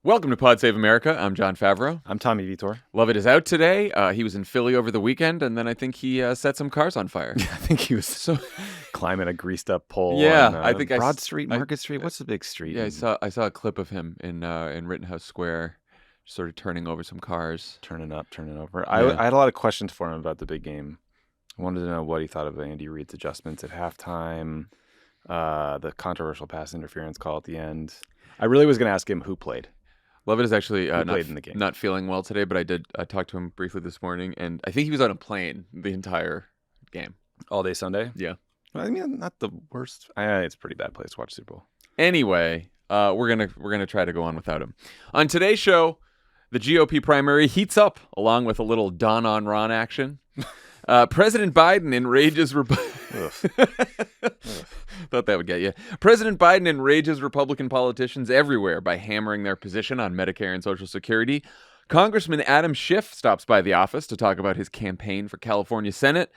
Welcome to Pod Save America. I'm Jon Favreau. I'm Tommy Vietor. Lovett is out today. He was in Philly over the weekend, and then I think he set some cars on fire. I think he was climbing a greased up pole. Yeah, on, I think Broad Street, Market Street. What's the big street? Yeah, I saw a clip of him in Rittenhouse Square, sort of turning over some cars. Turning up, turning over. Yeah. I had a lot of questions for him about the big game. I wanted to know what he thought of Andy Reid's adjustments at halftime, the controversial pass interference call at the end. I really was going to ask him who played. Lovett is actually not feeling well today, but I talked to him briefly this morning, and I think he was on a plane the entire game. All day Sunday? Yeah. I mean, not the worst. It's a pretty bad place to watch Super Bowl. Anyway, we're gonna try to go on without him. On today's show, the GOP primary heats up, along with a little Don on Ron action. President Biden enrages. Thought that would get you. President Biden enrages Republican politicians everywhere by hammering their position on Medicare and Social Security. Congressman Adam Schiff stops by the office to talk about his campaign for California Senate.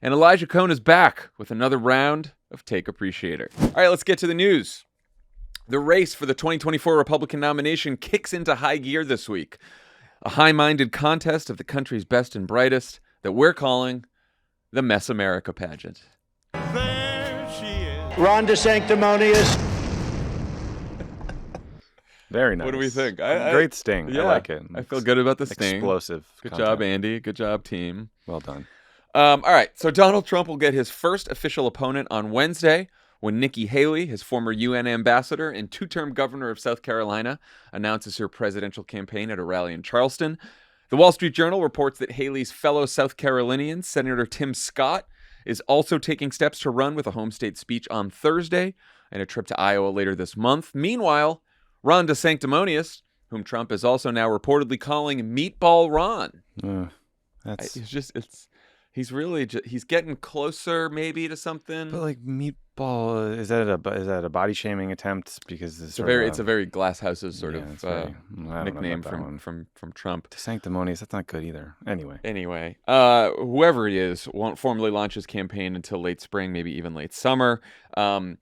And Elijah Cohn is back with another round of Take Appreciator. All right, let's get to the news. The race for the 2024 Republican nomination kicks into high gear this week. A high-minded contest of the country's best and brightest that we're calling the Mess America pageant. There she is. Ron DeSanctimonious. Very nice. What do we think? Great sting. Yeah, I like it. I feel good about the sting. Explosive. Good content. job, Andy. Good job, team. Well done. All right, so Donald Trump will get his first official opponent on Wednesday when Nikki Haley, his former UN ambassador and two-term governor of South Carolina, announces her presidential campaign at a rally in Charleston. The Wall Street Journal reports that Haley's fellow South Carolinian, Senator Tim Scott, is also taking steps to run with a home state speech on Thursday and a trip to Iowa later this month. Meanwhile, Ron DeSanctimonious, whom Trump is also now reportedly calling Meatball Ron. He's getting closer maybe to something. But like Meatball, is that a body shaming attempt? Because it's a very Glass Houses sort of nickname from Trump. DeSanctimonious, that's not good either. Anyway, whoever he is won't formally launch his campaign until late spring, maybe even late summer. But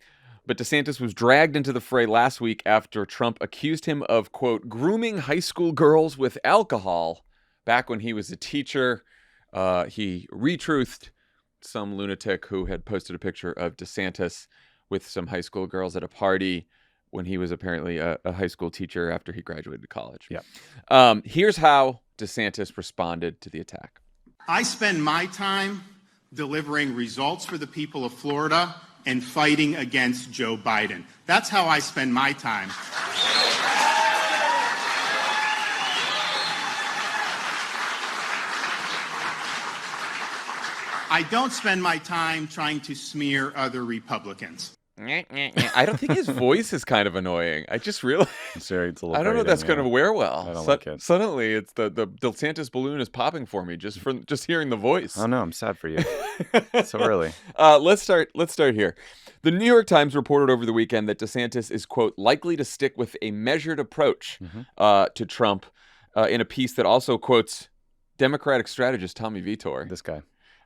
DeSantis was dragged into the fray last week after Trump accused him of, quote, grooming high school girls with alcohol back when he was a teacher. He retruthed some lunatic who had posted a picture of DeSantis with some high school girls at a party when he was apparently a high school teacher after he graduated college. Yeah. Here's how DeSantis responded to the attack. I spend my time delivering results for the people of Florida and fighting against Joe Biden. That's how I spend my time. I don't spend my time trying to smear other Republicans. I don't think his voice is kind of annoying. I just realized. it's a little I don't know if that's going to wear well. I don't like it. Suddenly, it's the DeSantis balloon is popping for me just hearing the voice. Oh no, I'm sad for you. So early. Let's start here. The New York Times reported over the weekend that DeSantis is, quote, likely to stick with a measured approach to Trump in a piece that also quotes Democratic strategist Tommy Vietor. This guy.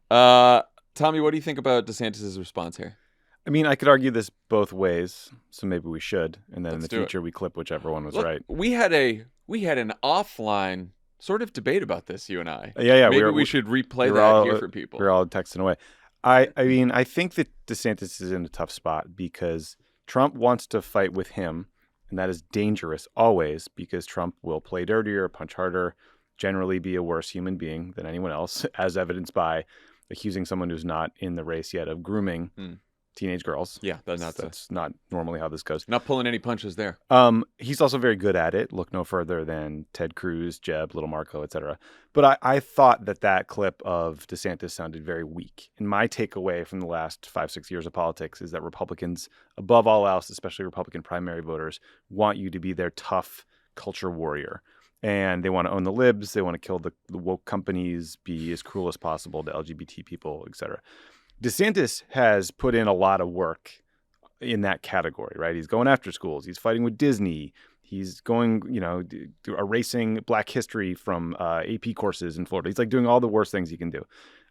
Tommy, what do you think about DeSantis' response here? I mean, I could argue this both ways, so maybe we should, and then in the do it. future we clip whichever one was Look, right. We had an offline sort of debate about this, you and I. Yeah. Maybe we should replay that here for people. We're all texting away. I mean, I think that DeSantis is in a tough spot because Trump wants to fight with him, and that is dangerous always because Trump will play dirtier, punch harder, generally be a worse human being than anyone else, as evidenced by accusing someone who's not in the race yet of grooming teenage girls. Yeah, that's not normally how this goes. Not pulling any punches there. He's also very good at it. Look no further than Ted Cruz, Jeb, Little Marco, etc. But I thought that clip of DeSantis sounded very weak. And my takeaway from the last 5-6 years of politics is that Republicans, above all else, especially Republican primary voters, want you to be their tough culture warrior. And they want to own the libs. They want to kill the woke companies, be as cruel as possible to LGBT people, etc. DeSantis has put in a lot of work in that category, right? He's going after schools. He's fighting with Disney. He's going, erasing Black history from AP courses in Florida. He's like doing all the worst things he can do.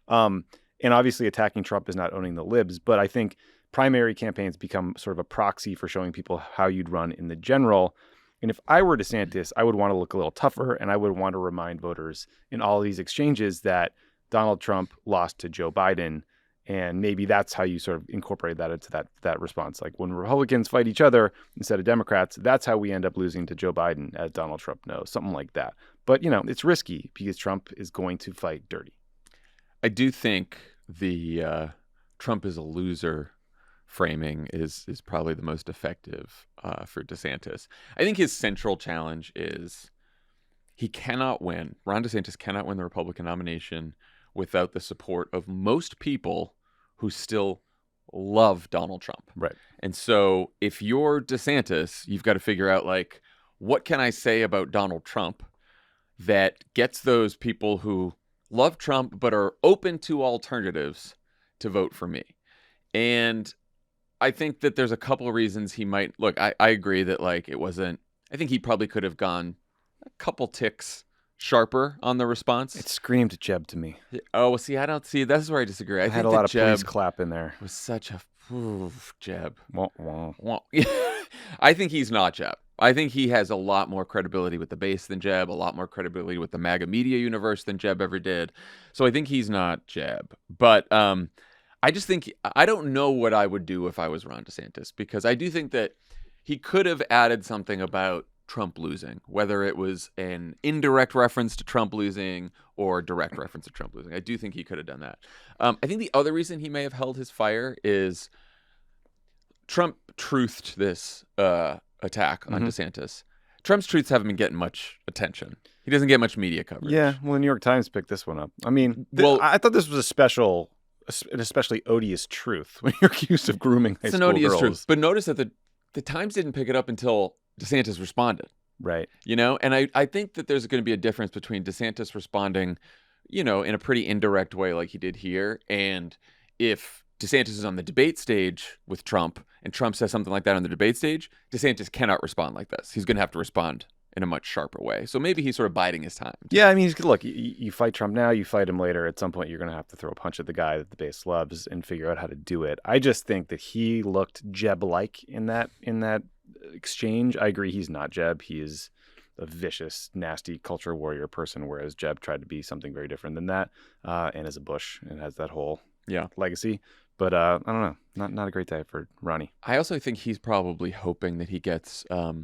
And obviously attacking Trump is not owning the libs. But I think primary campaigns become sort of a proxy for showing people how you'd run in the general. And if I were DeSantis, I would want to look a little tougher, and I would want to remind voters in all these exchanges that Donald Trump lost to Joe Biden. And maybe that's how you sort of incorporate that into that response. Like when Republicans fight each other instead of Democrats, that's how we end up losing to Joe Biden, as Donald Trump knows, something like that. But, it's risky because Trump is going to fight dirty. I do think the Trump is a loser framing is probably the most effective for DeSantis. I think his central challenge is he cannot win. Ron DeSantis cannot win the Republican nomination without the support of most people who still love Donald Trump. Right. And so if you're DeSantis, you've got to figure out, like, what can I say about Donald Trump that gets those people who love Trump but are open to alternatives to vote for me? And I think that there's a couple of reasons he might look. I agree that, like, it wasn't. I think he probably could have gone a couple ticks sharper on the response. It screamed Jeb to me. Oh, well, see, I don't see. This is where I disagree. I had a lot of police clap in there. Was such a Jeb. Wah, wah. Well, I think he's not Jeb. I think he has a lot more credibility with the base than Jeb, a lot more credibility with the MAGA media universe than Jeb ever did. So I think he's not Jeb. But I just think, I don't know what I would do if I was Ron DeSantis, because I do think that he could have added something about Trump losing, whether it was an indirect reference to Trump losing or direct reference to Trump losing. I do think he could have done that. I think the other reason he may have held his fire is Trump truthed this attack on DeSantis. Trump's truths haven't been getting much attention. He doesn't get much media coverage. Yeah, well, the New York Times picked this one up. I mean, I thought this was an especially odious truth when you're accused of grooming high school girls. It's an odious truth. But notice that the Times didn't pick it up until DeSantis responded. Right. And I think that there's going to be a difference between DeSantis responding, in a pretty indirect way like he did here, and if DeSantis is on the debate stage with Trump and Trump says something like that on the debate stage, DeSantis cannot respond like this. He's going to have to respond in a much sharper way. So maybe he's sort of biding his time. Yeah, I mean, look, you fight Trump now, you fight him later. At some point, you're going to have to throw a punch at the guy that the base loves and figure out how to do it. I just think that he looked Jeb-like in that exchange. I agree he's not Jeb. He is a vicious, nasty culture warrior person, whereas Jeb tried to be something very different than that, and is a Bush and has that whole legacy. But I don't know, not a great day for Ronnie. I also think he's probably hoping that he gets a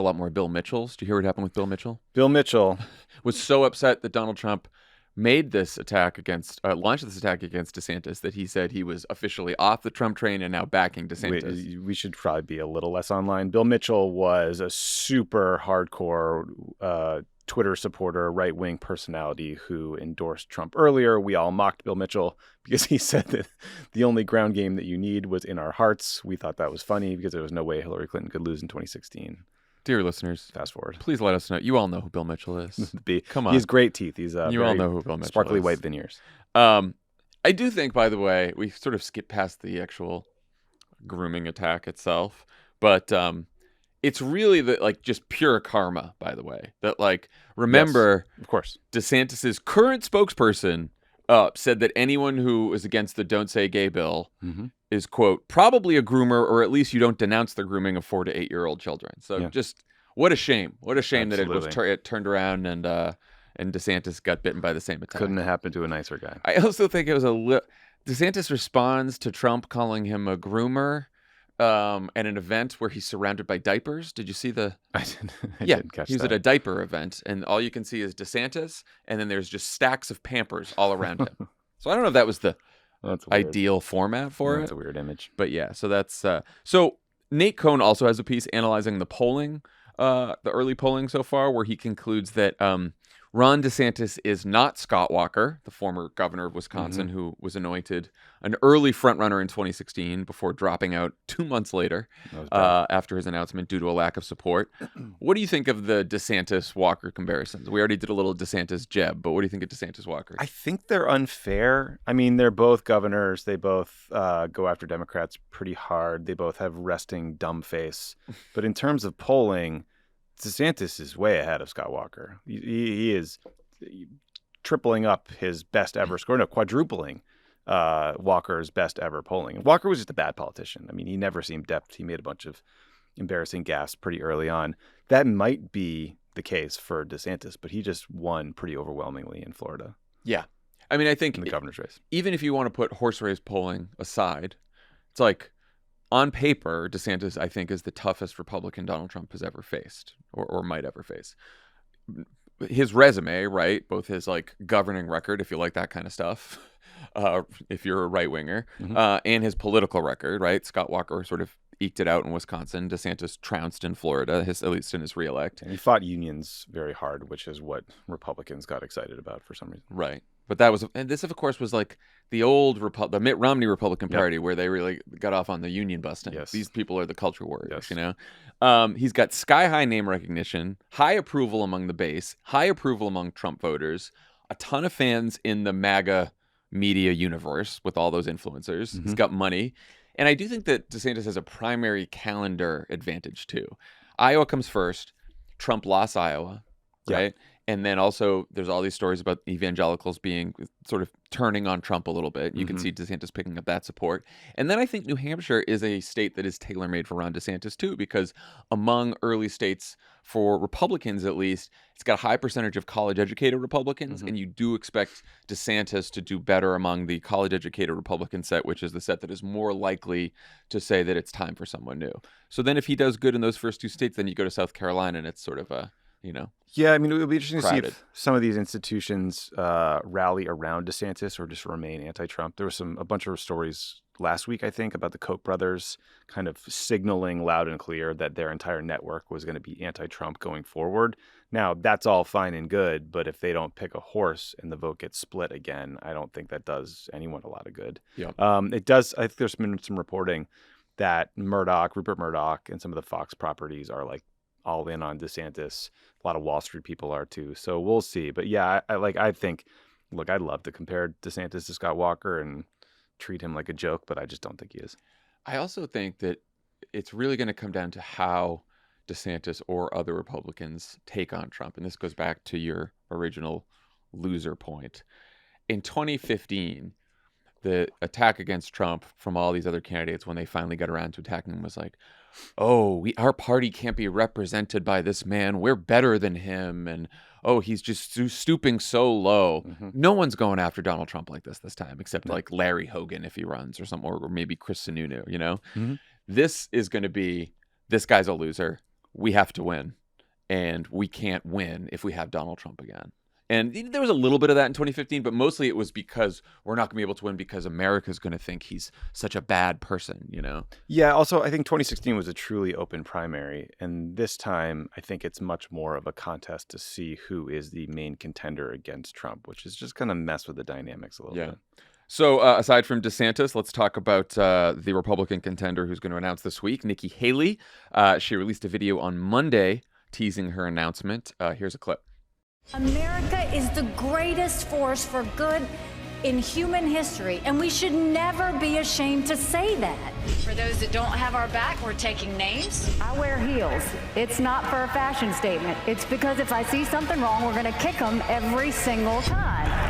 lot more Bill Mitchells. Do you hear what happened with Bill Mitchell? Bill Mitchell was so upset that Donald Trump launched this attack against DeSantis that he said he was officially off the Trump train and now backing DeSantis. We should probably be a little less online. Bill Mitchell was a super hardcore Twitter supporter, right-wing personality who endorsed Trump earlier. We all mocked Bill Mitchell because he said that the only ground game that you need was in our hearts. We thought that was funny because there was no way Hillary Clinton could lose in 2016. Dear listeners, fast forward. Please let us know. You all know who Bill Mitchell is. Come on. He has great teeth. He's you all know who Bill Mitchell sparkly is. White veneers. I do think, by the way, we sort of skipped past the actual grooming attack itself, but it's really just pure karma, by the way. That remember, yes, of course, DeSantis's current spokesperson said that anyone who is against the Don't Say Gay bill is, quote, probably a groomer, or at least you don't denounce the grooming of 4 to 8 year old children. So just what a shame. What a shame Absolutely. that it turned around and DeSantis got bitten by the same attack. Couldn't have happened to a nicer guy. I also think it was DeSantis responds to Trump calling him a groomer at an event where he's surrounded by diapers. Did you see the? I didn't catch he was that. at a diaper event, and all you can see is DeSantis, and then there's just stacks of Pampers all around him. So I don't know if that was the ideal format for it. That's a weird image. But yeah, so that's so Nate Cohn also has a piece analyzing the polling, the early polling so far, where he concludes that Ron DeSantis is not Scott Walker, the former governor of Wisconsin, who was anointed an early frontrunner in 2016 before dropping out 2 months later after his announcement due to a lack of support. What do you think of the DeSantis-Walker comparisons? We already did a little DeSantis-Jeb, but what do you think of DeSantis-Walker? I think they're unfair. I mean, they're both governors. They both go after Democrats pretty hard. They both have resting dumb face. But in terms of polling, DeSantis is way ahead of Scott Walker. He is tripling up his best ever score, quadrupling Walker's best ever polling. Walker was just a bad politician. I mean, he never seemed depth. He made a bunch of embarrassing gaffes pretty early on. That might be the case for DeSantis, but he just won pretty overwhelmingly in Florida Yeah. I mean, I think in the governor's race. even if you want to put horse race polling aside, it's like on paper, DeSantis, I think, is the toughest Republican Donald Trump has ever faced or might ever face. His resume, right? Both his like governing record, if you like that kind of stuff, if you're a right winger, and his political record, right? Scott Walker sort of eked it out in Wisconsin. DeSantis trounced in Florida, at least in his reelect. And he fought unions very hard, which is what Republicans got excited about for some reason. Right. But that was, and this of course was like the old the Mitt Romney Republican Party, where they really got off on the union busting. Yes. These people are the culture warriors, Yes. you know. He's got sky high name recognition, high approval among the base, high approval among Trump voters, a ton of fans in the MAGA media universe with all those influencers. He's got money, and I do think that DeSantis has a primary calendar advantage too. Iowa comes first. Trump lost Iowa, right? And then also there's all these stories about evangelicals being sort of turning on Trump a little bit. You can see DeSantis picking up that support. And then I think New Hampshire is a state that is tailor-made for Ron DeSantis too, because among early states for Republicans at least, it's got a high percentage of college-educated Republicans, and you do expect DeSantis to do better among the college-educated Republican set, which is the set that is more likely to say that it's time for someone new. So then if he does good in those first two states, then you go to South Carolina and it's sort of a, you know. Yeah, I mean, it'll be interesting to see Crowded. if some of these institutions rally around DeSantis or just remain anti-Trump. There was a bunch of stories last week, I think, about the Koch brothers kind of signaling loud and clear that their entire network was going to be anti-Trump going forward. Now, that's all fine and good, but if they don't pick a horse and the vote gets split again, I don't think that does anyone a lot of good. Yeah. It does. I think there's been some reporting that Rupert Murdoch, and some of the Fox properties are like all in on DeSantis. A lot of Wall Street people are too. So we'll see. But yeah, I think, look, I'd love to compare DeSantis to Scott Walker and treat him like a joke, but I just don't think he is. I also think that it's really going to come down to how DeSantis or other Republicans take on Trump. And this goes back to your original loser point. In 2015, the attack against Trump from all these other candidates, when they finally got around to attacking him, was like, oh, our party can't be represented by this man. We're better than him. And, oh, he's just stooping so low. No one's going after Donald Trump like this time, except like Larry Hogan if he runs or something, or maybe Chris Sununu, you know? This is going to be, this guy's a loser. We have to win. And we can't win if we have Donald Trump again. And there was a little bit of that in 2015, but mostly it was because we're not going to be able to win because America's going to think he's such a bad person, you know? Yeah, also, I think 2016 was a truly open primary. And this time, I think it's much more of a contest to see who is the main contender against Trump, which is just going to mess with the dynamics a little bit. So aside from DeSantis, let's talk about the Republican contender who's going to announce this week, Nikki Haley. She released a video on Monday teasing her announcement. Here's a clip. America is the greatest force for good in human history, and we should never be ashamed to say that. For those that don't have our back, we're taking names. I wear heels. It's not for a fashion statement. It's because if I see something wrong, we're going to kick them every single time.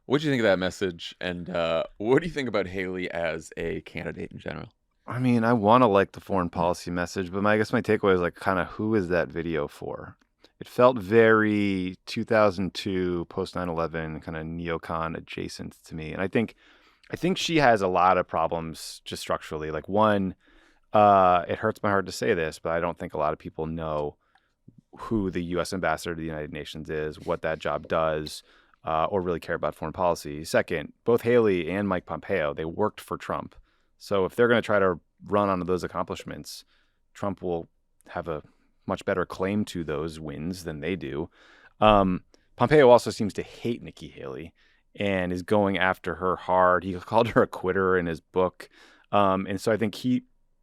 What do you think of that message? And what do you think about Haley as a candidate in general? I mean, I want to like the foreign policy message, but I guess my takeaway is like kind of who is that video for? It felt very 2002 post 9/11 kind of neocon adjacent to me. And I think she has a lot of problems just structurally. Like one, it hurts my heart to say this, but I don't think a lot of people know who the U.S. ambassador to the United Nations is, what that job does, or really care about foreign policy. Second, both Haley and Mike Pompeo, they worked for Trump. So if they're going to try to run onto those accomplishments, Trump will have a much better claim to those wins than they do. Pompeo also seems to hate Nikki Haley and is going after her hard. He called her a quitter in his book. And so I think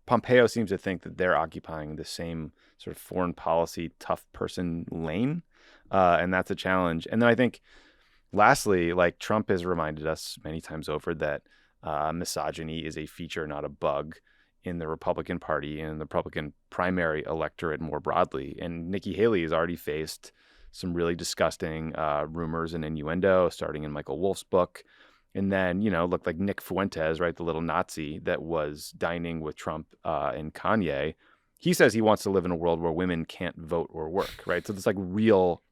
Pompeo seems to think that they're occupying the same sort of foreign policy tough person lane. And that's a challenge. And then I think lastly, like Trump has reminded us many times over that misogyny is a feature, not a bug, in the Republican Party and the Republican primary electorate more broadly. And Nikki Haley has already faced some really disgusting rumors and innuendo, starting in Michael Wolff's book. And then, it looked like Nick Fuentes, right, the little Nazi that was dining with Trump and Kanye. He says he wants to live in a world where women can't vote or work, right? So it's like real,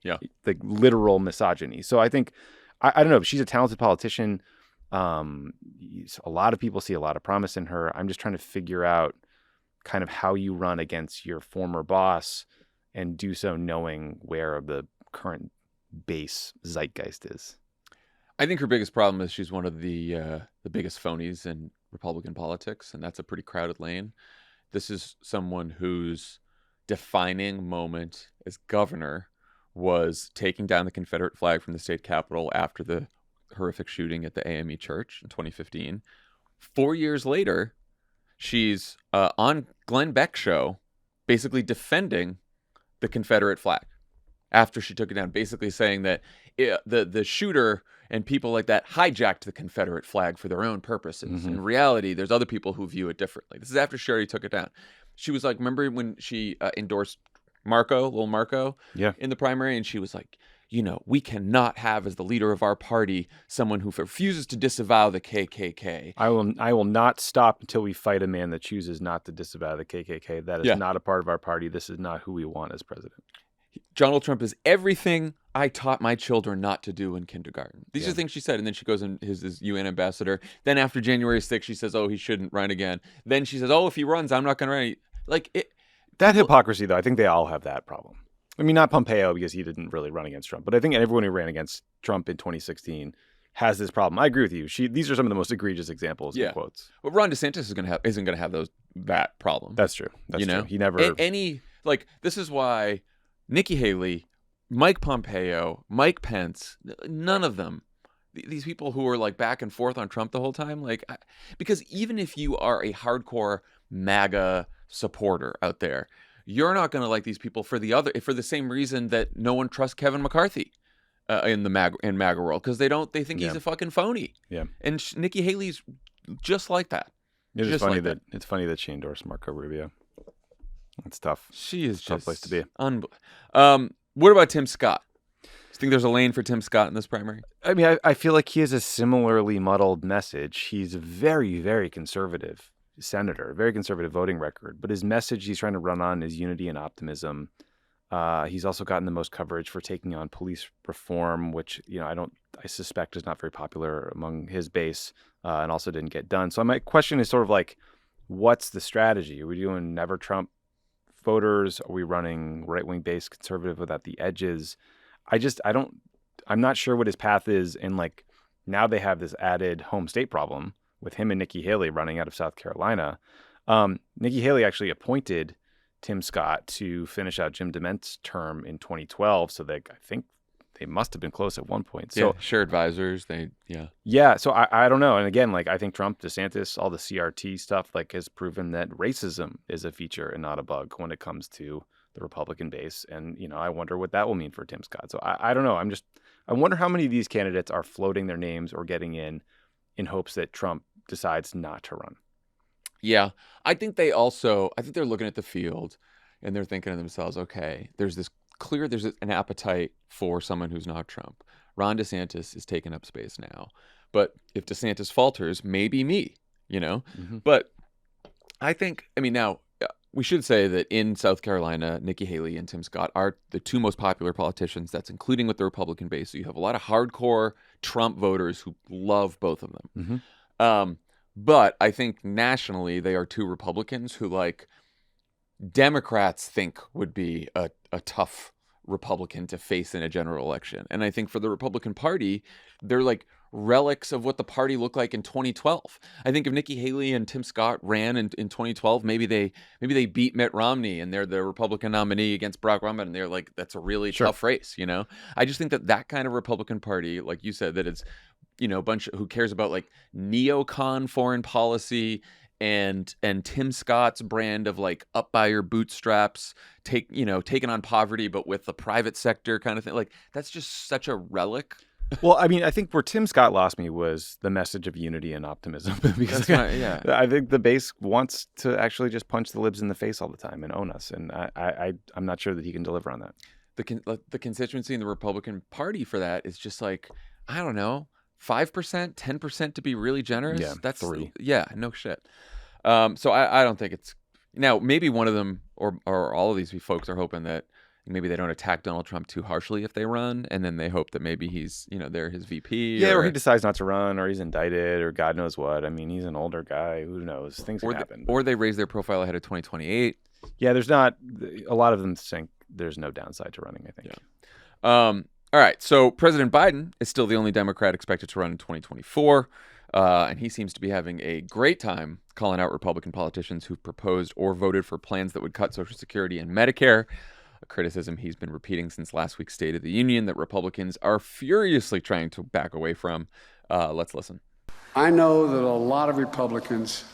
like literal misogyny. So I think, I don't know, she's a talented politician. A lot of people see a lot of promise in her. I'm just trying to figure out kind of how you run against your former boss and do so knowing where the current base zeitgeist is. I think her biggest problem is she's one of the biggest phonies in Republican politics, and that's a pretty crowded lane. This is someone whose defining moment as governor was taking down the Confederate flag from the state capitol after the horrific shooting at the AME church in 2015. 4 years later, she's on Glenn Beck's show basically defending the Confederate flag after she took it down, basically saying that the shooter and people like that hijacked the Confederate flag for their own purposes. Mm-hmm. In reality, there's other people who view it differently. This is after she already took it down. She was like, remember when she endorsed little Marco in the primary? And she was like, we cannot have as the leader of our party someone who refuses to disavow the KKK. I will not stop until we fight a man that chooses not to disavow the KKK. That is not a part of our party. This is not who we want as president. Donald Trump is everything I taught my children not to do in kindergarten. These are things she said. And then she goes and is his UN ambassador. Then after January 6th, she says, he shouldn't run again. Then she says, if he runs, I'm not going to run. Like it. That hypocrisy, though, I think they all have that problem. I mean, not Pompeo because he didn't really run against Trump, but I think everyone who ran against Trump in 2016 has this problem. I agree with you. These are some of the most egregious examples in quotes. Well, Ron DeSantis isn't going to have that problem. That's true. That's true. He never this is why Nikki Haley, Mike Pompeo, Mike Pence, none of them, these people who are like back and forth on Trump the whole time, because even if you are a hardcore MAGA supporter out there, you're not going to like these people for the same reason that no one trusts Kevin McCarthy in MAGA world, because they think he's a fucking phony. Yeah. And Nikki Haley's just like that. It's funny that she endorsed Marco Rubio. It's tough. She is just a tough place to be. What about Tim Scott? Do you think there's a lane for Tim Scott in this primary? I mean, I feel like he has a similarly muddled message. He's a very, very conservative senator, very conservative voting record, but his message he's trying to run on is unity and optimism. He's also gotten the most coverage for taking on police reform, which I suspect is not very popular among his base, and also didn't get done. So my question is sort of like, what's the strategy? Are we doing never Trump voters? Are we running right-wing based conservative without the edges? I'm not sure what his path is. And now they have this added home state problem with him and Nikki Haley running out of South Carolina. Nikki Haley actually appointed Tim Scott to finish out Jim DeMente's term in 2012. So I think they must have been close at one point. So shared advisors. So I don't know. And again, I think Trump, DeSantis, all the CRT stuff, has proven that racism is a feature and not a bug when it comes to the Republican base. And, I wonder what that will mean for Tim Scott. So I don't know. I wonder how many of these candidates are floating their names or getting in hopes that Trump decides not to run. Yeah. I think they're looking at the field and they're thinking to themselves, okay, there's an appetite for someone who's not Trump. Ron DeSantis is taking up space now. But if DeSantis falters, maybe me, Mm-hmm. But I think, now we should say that in South Carolina, Nikki Haley and Tim Scott are the two most popular politicians. That's including with the Republican base. So you have a lot of hardcore Trump voters who love both of them. Mm-hmm. But I think nationally, they are two Republicans who Democrats think would be a tough Republican to face in a general election. And I think for the Republican Party, they're relics of what the party looked like in 2012. I think if Nikki Haley and Tim Scott ran in 2012, maybe they beat Mitt Romney and they're the Republican nominee against Barack Obama, and they're that's a really tough race, I just think that kind of Republican Party, like you said, that it's a bunch who cares about neocon foreign policy and Tim Scott's brand of up by your bootstraps, taking on poverty but with the private sector kind of thing. That's just such a relic. Well, I think where Tim Scott lost me was the message of unity and optimism, because I think the base wants to actually just punch the libs in the face all the time and own us, and I'm not sure that he can deliver on that. the constituency in the Republican Party for that is just like, I don't know, 5%, 10% to be really generous. Yeah, That's 3. Yeah, no shit. So I don't think it's now. Maybe one of them or all of these folks are hoping that maybe they don't attack Donald Trump too harshly if they run, and then they hope that maybe he's, they're his VP. Yeah, or he decides not to run, or he's indicted, or God knows what. I mean, he's an older guy. Who knows? Things can happen. Or they raise their profile ahead of 2028. Yeah, there's not a lot of them think there's no downside to running, I think. Yeah. All right. So President Biden is still the only Democrat expected to run in 2024. And he seems to be having a great time calling out Republican politicians who've proposed or voted for plans that would cut Social Security and Medicare, a criticism he's been repeating since last week's State of the Union that Republicans are furiously trying to back away from. Let's listen. I know that a lot of Republicans,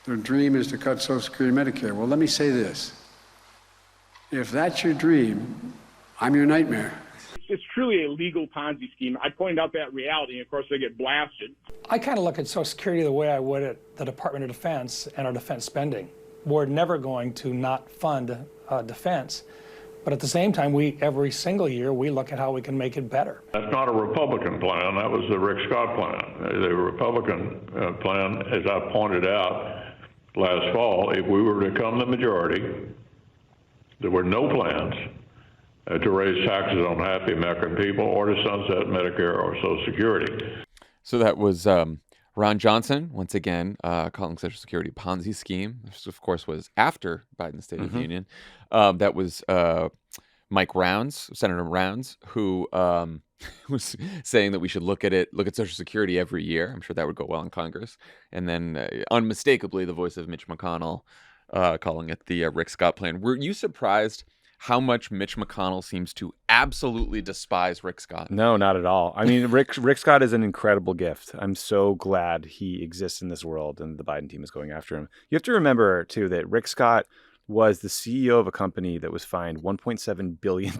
their dream is to cut Social Security and Medicare. Well, let me say this. If that's your dream, I'm your nightmare. It's truly a legal Ponzi scheme. I pointed out that reality, and of course they get blasted. I kind of look at Social Security the way I would at the Department of Defense and our defense spending. We're never going to not fund defense. But at the same time, every single year, we look at how we can make it better. That's not a Republican plan. That was the Rick Scott plan. The Republican plan, as I pointed out last fall, if we were to become the majority, there were no plans to raise taxes on happy American people or to sunset Medicare or Social Security. So that was Ron Johnson, once again, calling Social Security a Ponzi scheme. This, of course, was after Biden's State of the Union. That was Mike Rounds, Senator Rounds, who was saying that we should look at Social Security every year. I'm sure that would go well in Congress. And then unmistakably, the voice of Mitch McConnell calling it the Rick Scott plan. Were you surprised how much Mitch McConnell seems to absolutely despise Rick Scott? No, not at all. I mean, Rick Scott is an incredible gift. I'm so glad he exists in this world and the Biden team is going after him. You have to remember, too, that Rick Scott was the CEO of a company that was fined $1.7 billion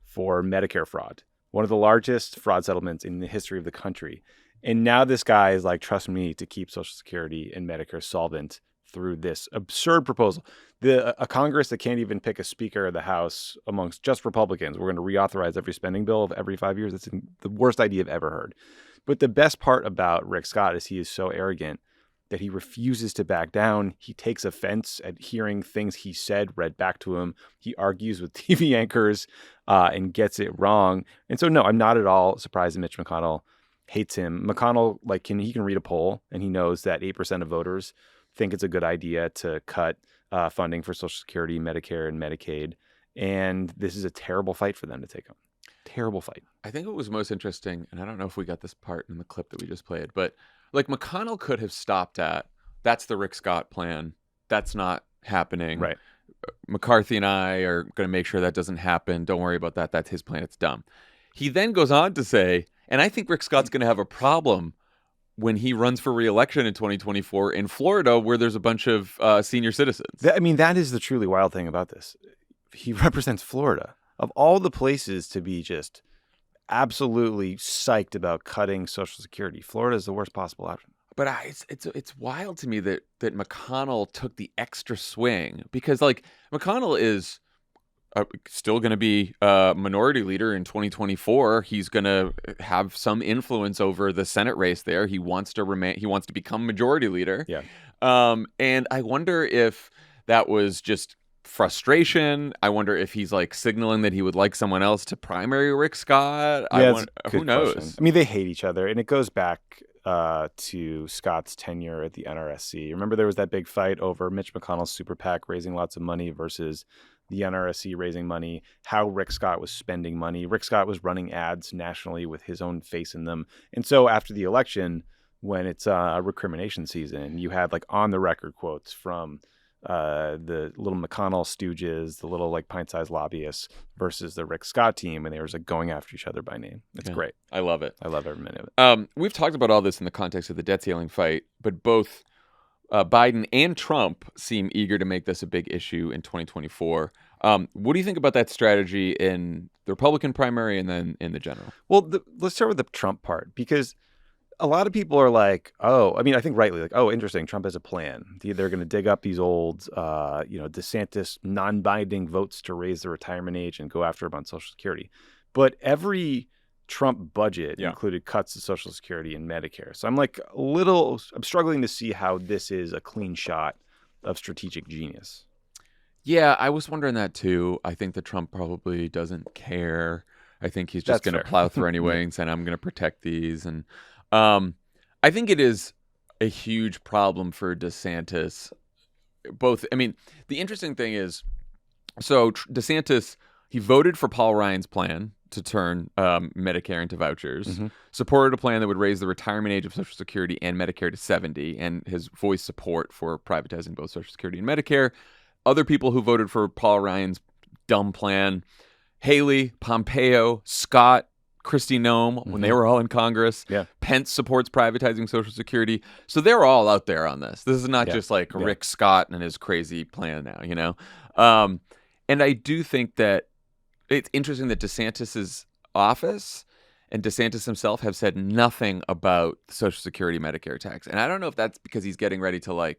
for Medicare fraud, one of the largest fraud settlements in the history of the country. And now this guy is like, trust me to keep Social Security and Medicare solvent through this absurd proposal. A Congress that can't even pick a Speaker of the House amongst just Republicans. We're going to reauthorize every spending bill of every 5 years. That's the worst idea I've ever heard. But the best part about Rick Scott is he is so arrogant that he refuses to back down. He takes offense at hearing things he said read back to him. He argues with TV anchors and gets it wrong. And so, no, I'm not at all surprised that Mitch McConnell hates him. McConnell, he can read a poll, and he knows that 8% of voters think it's a good idea to cut funding for Social Security, Medicare, and Medicaid. And this is a terrible fight for them to take on. Terrible fight. I think what was most interesting, and I don't know if we got this part in the clip that we just played, but McConnell could have stopped at, that's the Rick Scott plan. That's not happening. Right. McCarthy and I are going to make sure that doesn't happen. Don't worry about that. That's his plan. It's dumb. He then goes on to say, and I think Rick Scott's going to have a problem when he runs for re-election in 2024 in Florida, where there's a bunch of senior citizens. That is the truly wild thing about this. He represents Florida. Of all the places to be just absolutely psyched about cutting Social Security, Florida is the worst possible option. But it's wild to me that McConnell took the extra swing, because McConnell is still going to be a minority leader in 2024. He's going to have some influence over the Senate race there. He wants to become majority leader. Yeah. And I wonder if that was just frustration. I wonder if he's signaling that he would like someone else to primary Rick Scott. Who knows? Question. I mean, they hate each other, and it goes back to Scott's tenure at the NRSC. Remember, there was that big fight over Mitch McConnell's super PAC raising lots of money versus the NRSC raising money, how Rick Scott was spending money. Rick Scott was running ads nationally with his own face in them. And so after the election, when it's a recrimination season, you had on the record quotes from the little McConnell stooges, the little pint-sized lobbyists versus the Rick Scott team, and they were going after each other by name. It's great. I love it. I love every minute of it. We've talked about all this in the context of the debt ceiling fight, but both Biden and Trump seem eager to make this a big issue in 2024. What do you think about that strategy in the Republican primary and then in the general? Well, let's start with the Trump part, because a lot of people are like, oh, I mean, I think rightly, like, oh, interesting. Trump has a plan. They're going to dig up these old, DeSantis non-binding votes to raise the retirement age and go after him on Social Security. But every Trump budget included cuts to Social Security and Medicare. So I'm struggling to see how this is a clean shot of strategic genius. Yeah, I was wondering that too. I think that Trump probably doesn't care. I think he's just going to plow through anyway and saying, I'm going to protect these. And I think it is a huge problem for DeSantis. The interesting thing is, so DeSantis, he voted for Paul Ryan's plan to turn Medicare into vouchers, supported a plan that would raise the retirement age of Social Security and Medicare to 70, and his voiced support for privatizing both Social Security and Medicare. Other people who voted for Paul Ryan's dumb plan, Haley, Pompeo, Scott, Kristi Noem, when they were all in Congress. Yeah. Pence supports privatizing Social Security. So they're all out there on this. This is not just like Rick Scott and his crazy plan now, you know? And I do think that it's interesting that DeSantis's office and DeSantis himself have said nothing about the Social Security Medicare tax. And I don't know if that's because he's getting ready to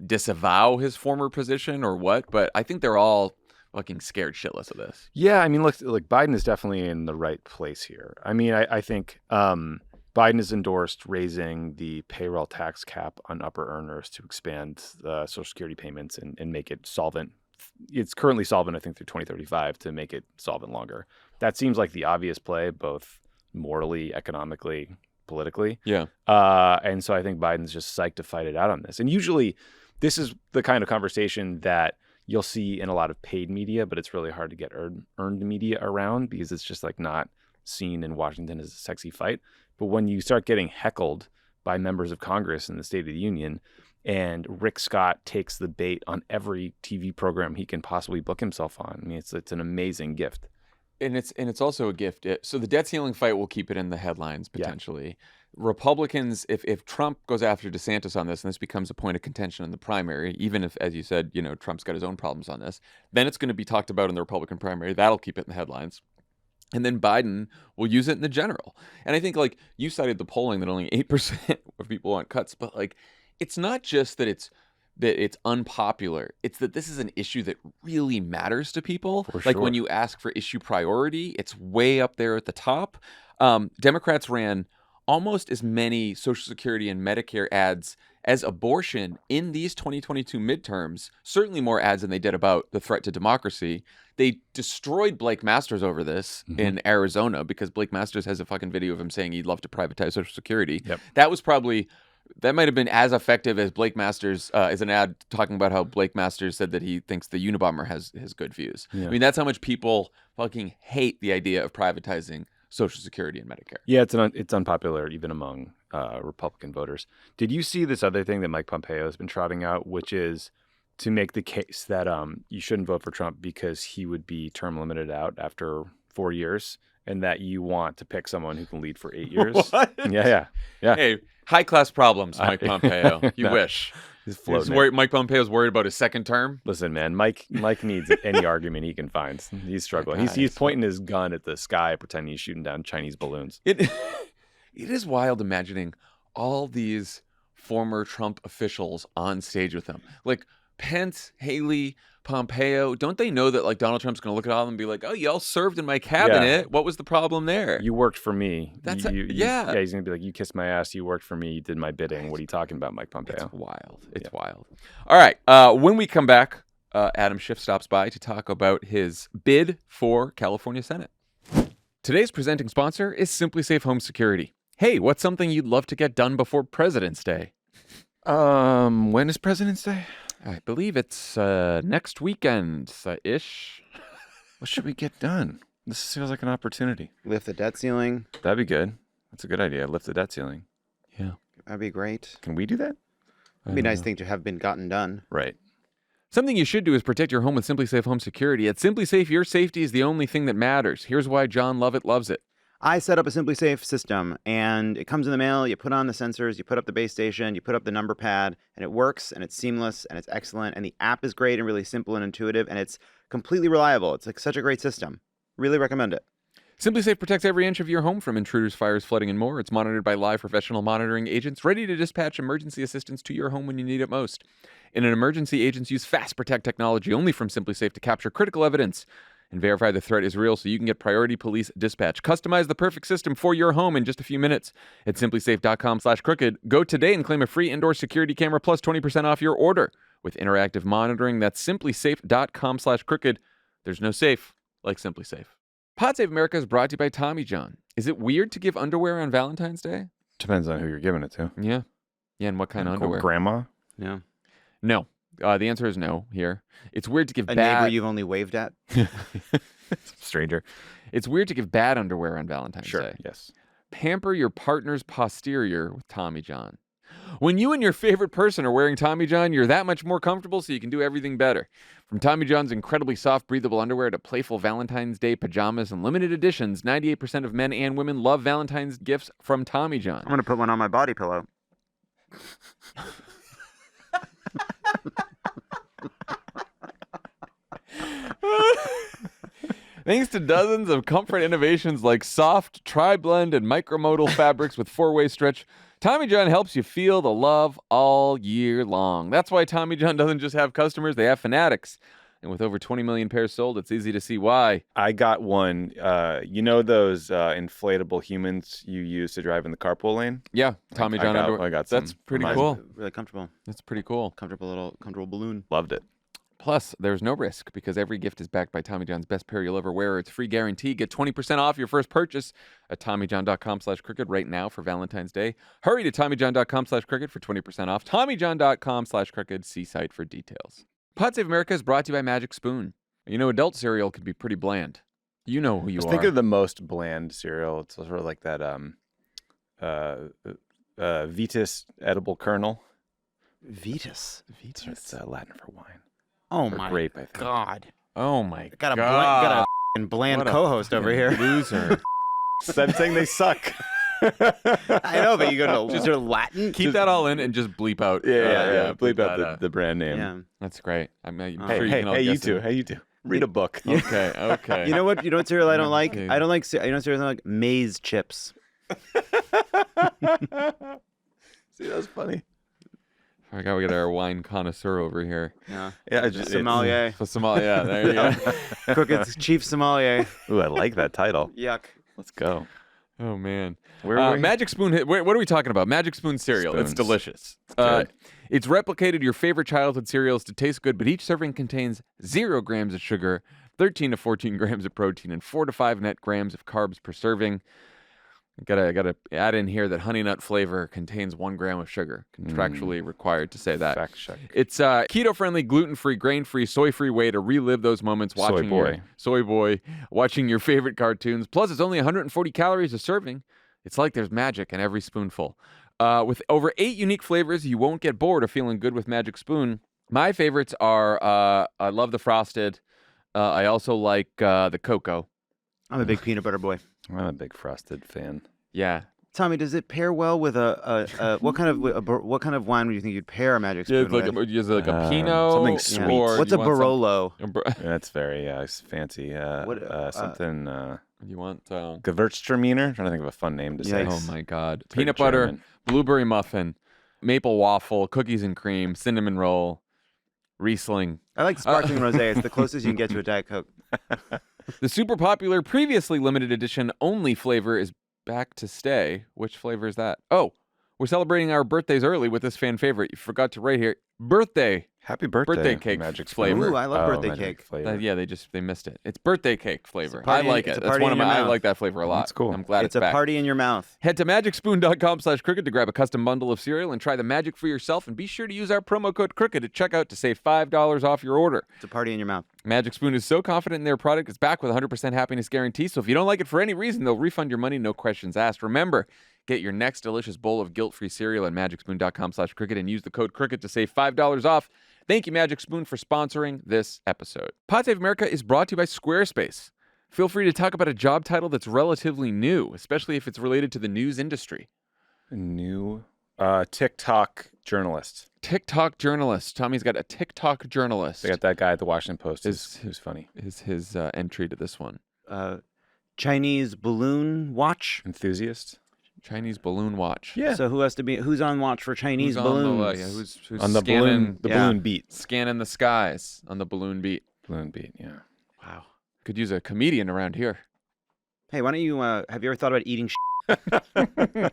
disavow his former position or what, but I think they're all fucking scared shitless of this. Yeah, I mean, look, Biden is definitely in the right place here. I mean, I think Biden has endorsed raising the payroll tax cap on upper earners to expand Social Security payments and make it solvent. It's currently solvent, I think, through 2035 to make it solvent longer. That seems like the obvious play, both morally, economically, politically. Yeah. And so I think Biden's just psyched to fight it out on this. And usually this is the kind of conversation that you'll see in a lot of paid media, but it's really hard to get earned media around because it's just like not seen in Washington as a sexy fight. But when you start getting heckled by members of Congress in the State of the Union, and Rick Scott takes the bait on every TV program he can possibly book himself on, I mean, it's an amazing gift. And it's also a gift. So the debt ceiling fight will keep it in the headlines potentially. Yeah. Republicans, if Trump goes after DeSantis on this, and this becomes a point of contention in the primary, even if, as you said, Trump's got his own problems on this, then it's going to be talked about in the Republican primary. That'll keep it in the headlines. And then Biden will use it in the general. And I think, like, you cited the polling that only 8% of people want cuts, but like, it's not just that it's unpopular. It's that this is an issue that really matters to people. Like when you ask for issue priority, it's way up there at the top. Democrats ran almost as many Social Security and Medicare ads as abortion in these 2022 midterms, certainly more ads than they did about the threat to democracy. They destroyed Blake Masters over this in Arizona because Blake Masters has a fucking video of him saying he'd love to privatize Social Security. Yep. That might have been as effective as Blake Masters is an ad talking about how Blake Masters said that he thinks the Unabomber has good views. Yeah. I mean, that's how much people fucking hate the idea of privatizing Social Security and Medicare. Yeah, it's unpopular even among Republican voters. Did you see this other thing that Mike Pompeo has been trotting out, which is to make the case that you shouldn't vote for Trump because he would be term limited out after 4 years, and that you want to pick someone who can lead for 8 years? What? Yeah. Hey, high-class problems, Mike Pompeo. You wish. Mike Pompeo's worried about his second term? Listen, man, Mike needs any argument he can find. He's struggling. He's pointing his gun at the sky, pretending he's shooting down Chinese balloons. It is wild imagining all these former Trump officials on stage with him. Like Pence, Haley, Pompeo, don't they know that like Donald Trump's going to look at all of them and be like, oh, y'all served in my cabinet. Yeah. What was the problem there? You worked for me. That's yeah, he's going to be like, you kissed my ass. You worked for me. You did my bidding. What are you talking about, Mike Pompeo? It's wild. It's wild. All right. When we come back, Adam Schiff stops by to talk about his bid for California Senate. Today's presenting sponsor is Simply Safe Home Security. Hey, what's something you'd love to get done before President's Day? When is President's Day? I believe it's next weekend-ish. What should we get done? This feels like an opportunity. Lift the debt ceiling. That'd be good. That's a good idea. Lift the debt ceiling. Yeah. That'd be great. Can we do that? It'd be a nice thing to have been gotten done. Right. Something you should do is protect your home with Simply Safe Home Security. At Simply Safe, your safety is the only thing that matters. Here's why Jon Lovett loves it. I set up a Simply Safe system, and it comes in the mail. You put on the sensors, you put up the base station, you put up the number pad, and it works, and it's seamless, and it's excellent, and the app is great and really simple and intuitive, and it's completely reliable. It's like such a great system. Really recommend it. Simply Safe protects every inch of your home from intruders, fires, flooding, and more. It's monitored by live professional monitoring agents ready to dispatch emergency assistance to your home when you need it most. In an emergency, agents use Fast Protect technology only from Simply Safe to capture critical evidence and verify the threat is real so you can get priority police dispatch. Customize the perfect system for your home in just a few minutes at simplysafe.com/crooked. Go today and claim a free indoor security camera plus 20% off your order with interactive monitoring. That's simplysafe.com/crooked. There's no safe like Simply Safe. Pod Save America is brought to you by Tommy John. Is it weird to give underwear on Valentine's Day? Depends on who you're giving it to. Yeah. Yeah, and what kind of underwear? Grandma? Yeah. No. The answer is no here. It's weird to give A bad... neighbor you've only waved at? Stranger. It's weird to give bad underwear on Valentine's Day. Yes. Pamper your partner's posterior with Tommy John. When you and your favorite person are wearing Tommy John, you're that much more comfortable so you can do everything better. From Tommy John's incredibly soft, breathable underwear to playful Valentine's Day pajamas and limited editions, 98% of men and women love Valentine's gifts from Tommy John. I'm going to put one on my body pillow. Thanks to dozens of comfort innovations like soft, tri-blend, and micromodal fabrics with four-way stretch, Tommy John helps you feel the love all year long. That's why Tommy John doesn't just have customers, they have fanatics. And with over 20 million pairs sold, it's easy to see why. I got one. You know those inflatable humans you use to drive in the carpool lane? Yeah, Tommy John underwear. I got some. That's pretty cool. Really comfortable. That's pretty cool. Comfortable balloon. Loved it. Plus, there's no risk because every gift is backed by Tommy John's best pair you'll ever wear. It's free guarantee. Get 20% off your first purchase at TommyJohn.com/crooked right now for Valentine's Day. Hurry to TommyJohn.com/crooked for 20% off. TommyJohn.com/crooked. See site for details. Pod Save America is brought to you by Magic Spoon. You know, adult cereal can be pretty bland. You know who you are. Think of the most bland cereal. It's sort of like that Vitis edible kernel. Vitis? It's Latin for wine. Oh, or my grape, I think. God. Oh, my got God. A bland co-host over here. Loser. I'm saying they suck. I know, but you go to just Latin. Keep that all in and just bleep out. Yeah. Bleep out the brand name. Yeah. That's great. I'm sure you can all hey, you guess too. it. Hey, you too. Read a book. Okay. You know what? You know what cereal I don't like? I don't like. You know what cereal I don't like? Maize chips. See, that's funny. I gotta get our wine connoisseur over here. Yeah. Sommelier. Sommelier. There you go. Crooked's chief sommelier. Ooh, I like that title. Yuck. Let's go. Oh man. Where Magic Spoon. What are we talking about? Magic Spoon cereal. Spoons. It's delicious. Good. It's replicated your favorite childhood cereals to taste good, but each serving contains 0 grams of sugar, 13 to 14 grams of protein, and 4 to 5 net grams of carbs per serving. Gotta add in here that Honey Nut flavor contains 1 gram of sugar. Contractually required to say that. Fact check. It's a keto-friendly, gluten-free, grain-free, soy-free way to relive those moments watching watching your favorite cartoons. Plus, it's only 140 calories a serving. It's like there's magic in every spoonful. With over 8 unique flavors, you won't get bored of feeling good with Magic Spoon. My favorites are I love the frosted. I also like the cocoa. I'm a big peanut butter boy. I'm a big frosted fan. Yeah. Tommy, does it pair well with what kind of wine would you think you'd pair a Magic Spoon with? Like a Pinot, something sweet. Or what's a Barolo? That's very fancy. Something. You want Gewürztraminer? I'm trying to think of a fun name to say. Oh my God! Peanut butter, blueberry muffin, maple waffle, cookies and cream, cinnamon roll, Riesling. I like sparkling rosé. It's the closest you can get to a Diet Coke. The super popular, previously limited edition only flavor is back to stay. Which flavor is that? Oh, we're celebrating our birthdays early with this fan favorite. You forgot to write here. Birthday. Happy birthday cake Magic flavor. Ooh, I love birthday cake. Flavor. Yeah, they missed it. It's birthday cake flavor. Party, I like it. That's one of my. I like that flavor a lot. That's cool. I'm glad it's it's back. a party in your mouth. Head to magicspoon.com/crooked to grab a custom bundle of cereal and try the magic for yourself. And be sure to use our promo code crooked at checkout to save $5 off your order. It's a party in your mouth. Magic Spoon is so confident in their product, it's back with 100% happiness guarantee. So if you don't like it for any reason, they'll refund your money, no questions asked. Remember, get your next delicious bowl of guilt-free cereal at magicspoon.com/crooked and use the code crooked to save $5 off. Thank you, Magic Spoon, for sponsoring this episode. Pod Save America is brought to you by Squarespace. Feel free to talk about a job title that's relatively new, especially if it's related to the news industry. New TikTok journalist. TikTok journalist. Tommy's got a TikTok journalist. They got that guy at the Washington Post who's funny. Is his entry to this one. Chinese balloon watch Enthusiast. Chinese balloon watch. Yeah. So who's on watch for Chinese Who's balloons? who's On the scanning, balloon beat. Scanning the skies on the balloon beat. Balloon beat, yeah. Wow. Could use a comedian around here. Hey, why don't you have you ever thought about eating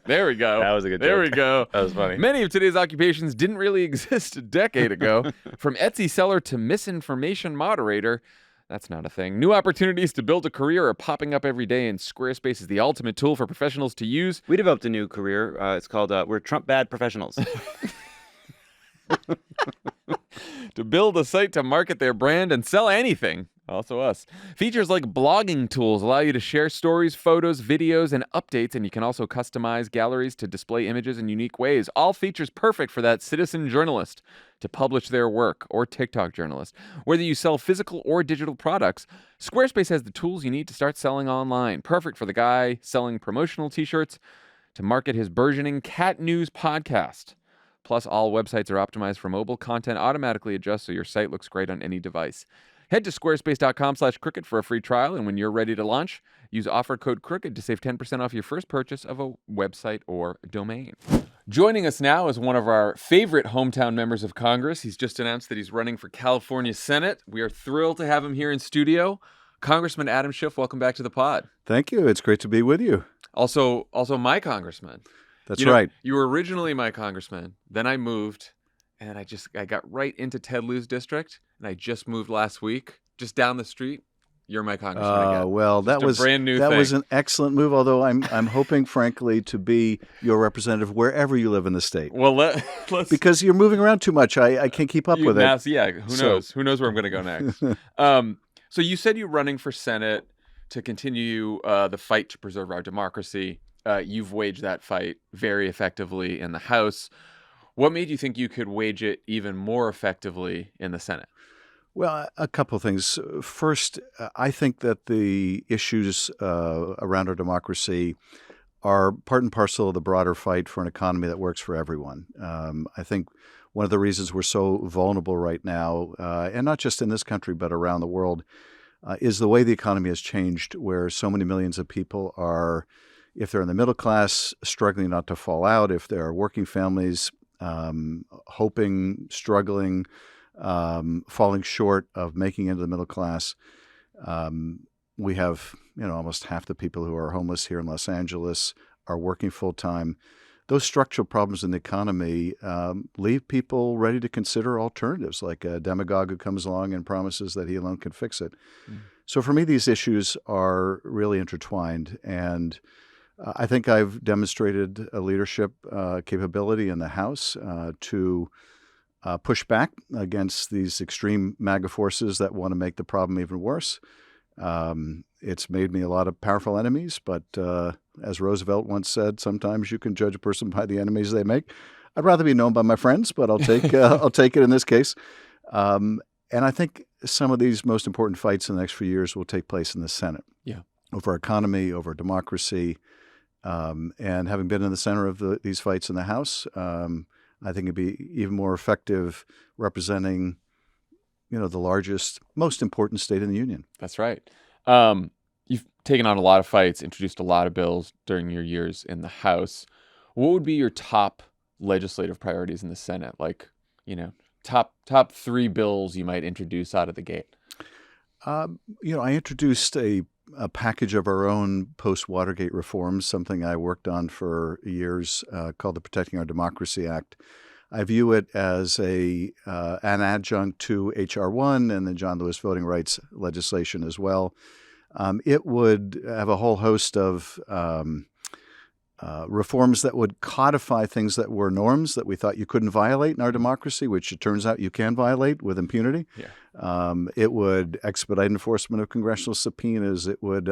There we go. That was a good There joke. we go. That was funny. Many of today's occupations didn't really exist a decade ago. From Etsy seller to misinformation moderator. That's not a thing. New opportunities to build a career are popping up every day, and Squarespace is the ultimate tool for professionals to use. We developed a new career. It's called We're Trump Bad Professionals. To build a site to market their brand and sell anything. Also us. Features like blogging tools allow you to share stories, photos, videos, and updates, and you can also customize galleries to display images in unique ways. All features perfect for that citizen journalist to publish their work, or TikTok journalist. Whether you sell physical or digital products, Squarespace has the tools you need to start selling online. Perfect for the guy selling promotional t-shirts to market his burgeoning Cat News podcast. Plus, all websites are optimized for mobile. Content automatically adjusts so your site looks great on any device. Head to squarespace.com/crooked for a free trial, and when you're ready to launch, use offer code CROOKED to save 10% off your first purchase of a website or domain. Joining us now is one of our favorite hometown members of Congress. He's just announced that he's running for California Senate. We are thrilled to have him here in studio. Congressman Adam Schiff, welcome back to the pod. Thank you. It's great to be with you. Also my congressman. That's right. You were originally my congressman. Then I moved, and I got right into Ted Lieu's district, and I just moved last week, just down the street. You're my congressman again. Well, Just that was a brand new that thing. was an excellent move. Although I'm hoping, frankly, to be your representative wherever you live in the state. Well, let's because you're moving around too much. I can't keep up with it. Yeah, who knows? Who knows where I'm going to go next? So you said you're running for Senate to continue the fight to preserve our democracy. You've waged that fight very effectively in the House. What made you think you could wage it even more effectively in the Senate? Well, a couple of things. First, I think that the issues around our democracy are part and parcel of the broader fight for an economy that works for everyone. I think one of the reasons we're so vulnerable right now, and not just in this country but around the world, is the way the economy has changed, where so many millions of people are, if they're in the middle class, struggling not to fall out, if they're working families, hoping, struggling, falling short of making it into the middle class. We have, almost half the people who are homeless here in Los Angeles are working full time. Those structural problems in the economy leave people ready to consider alternatives, like a demagogue who comes along and promises that he alone can fix it. So for me, these issues are really intertwined, and I think I've demonstrated a leadership capability in the House to push back against these extreme MAGA forces that want to make the problem even worse. It's made me a lot of powerful enemies, but as Roosevelt once said, sometimes you can judge a person by the enemies they make. I'd rather be known by my friends, but I'll take it in this case. And I think some of these most important fights in the next few years will take place in the Senate. Yeah, over economy, over democracy, and having been in the center of these fights in the House, I think it'd be even more effective representing, the largest, most important state in the union. That's right. You've taken on a lot of fights, introduced a lot of bills during your years in the House. What would be your top legislative priorities in the Senate? Like, top 3 bills you might introduce out of the gate. I introduced a package of our own post-Watergate reforms, something I worked on for years, called the Protecting Our Democracy Act. I view it as an adjunct to H.R. 1 and the John Lewis voting rights legislation as well. It would have a whole host of reforms that would codify things that were norms that we thought you couldn't violate in our democracy, which it turns out you can violate with impunity. Yeah. It would expedite enforcement of congressional subpoenas. It would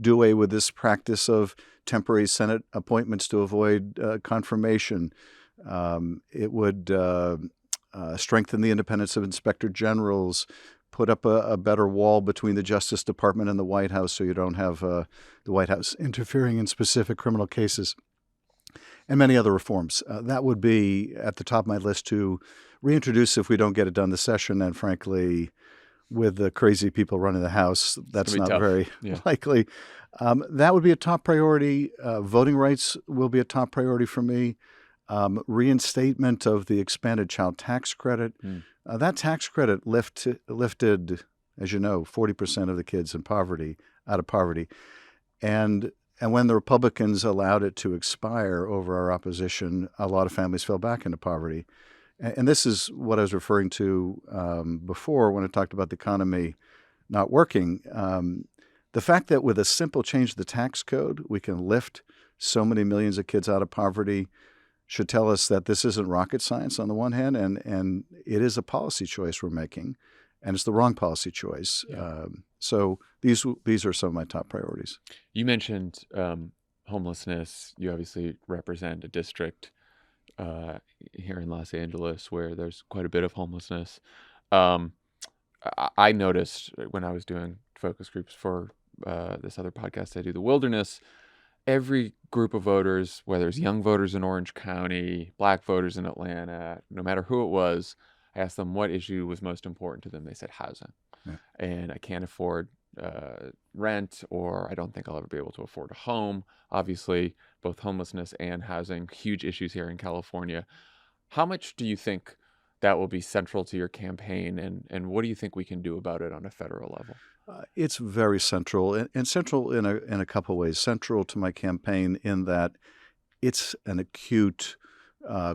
do away with this practice of temporary Senate appointments to avoid confirmation. It would strengthen the independence of inspector generals, put up a better wall between the Justice Department and the White House so you don't have the White House interfering in specific criminal cases, and many other reforms. That would be at the top of my list to reintroduce if we don't get it done this session, and frankly, with the crazy people running the House, that's not tough. very Yeah. likely. That would be a top priority. Voting rights will be a top priority for me. Reinstatement of the expanded child tax credit. That tax credit lifted, as you know, 40% of the kids in poverty out of poverty. And when the Republicans allowed it to expire over our opposition, a lot of families fell back into poverty. And this is what I was referring to before when I talked about the economy not working. The fact that with a simple change to the tax code, we can lift so many millions of kids out of poverty should tell us that this isn't rocket science on the one hand, and it is a policy choice we're making, and it's the wrong policy choice. Yeah. So these are some of my top priorities. You mentioned homelessness. You obviously represent a district here in Los Angeles where there's quite a bit of homelessness. I noticed when I was doing focus groups for this other podcast I do, The Wilderness, every group of voters, whether it's young voters in Orange County, black voters in Atlanta, no matter who it was, I asked them what issue was most important to them. They said housing. Yeah. And I can't afford rent, or I don't think I'll ever be able to afford a home. Obviously, both homelessness and housing, huge issues here in California. How much do you think that will be central to your campaign, and what do you think we can do about it on a federal level? It's very central, and central in a couple of ways. Central to my campaign in that it's an acute,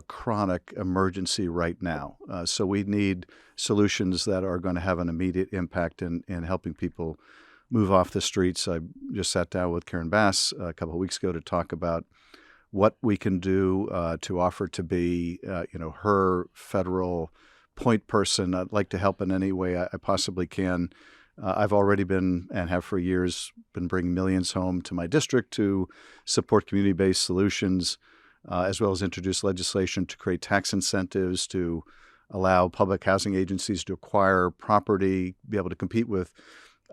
chronic emergency right now. So we need solutions that are going to have an immediate impact in helping people move off the streets. I just sat down with Karen Bass a couple of weeks ago to talk about what we can do to offer to be, her federal point person. I'd like to help in any way I possibly can. I've already been, and have for years, been bringing millions home to my district to support community-based solutions, as well as introduce legislation to create tax incentives to allow public housing agencies to acquire property, be able to compete with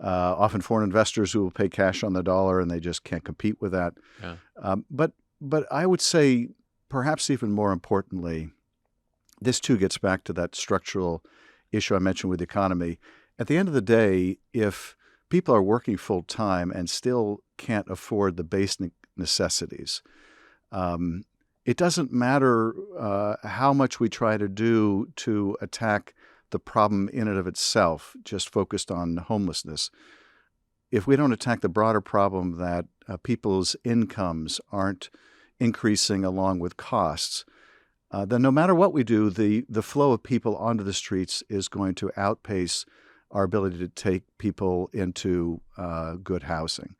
often foreign investors who will pay cash on the dollar, and they just can't compete with that. Yeah. But I would say, perhaps even more importantly, this too gets back to that structural issue I mentioned with the economy. At the end of the day, if people are working full time and still can't afford the basic necessities, it doesn't matter how much we try to do to attack the problem in and of itself, just focused on homelessness. If we don't attack the broader problem that people's incomes aren't increasing along with costs, then no matter what we do, the flow of people onto the streets is going to outpace our ability to take people into good housing.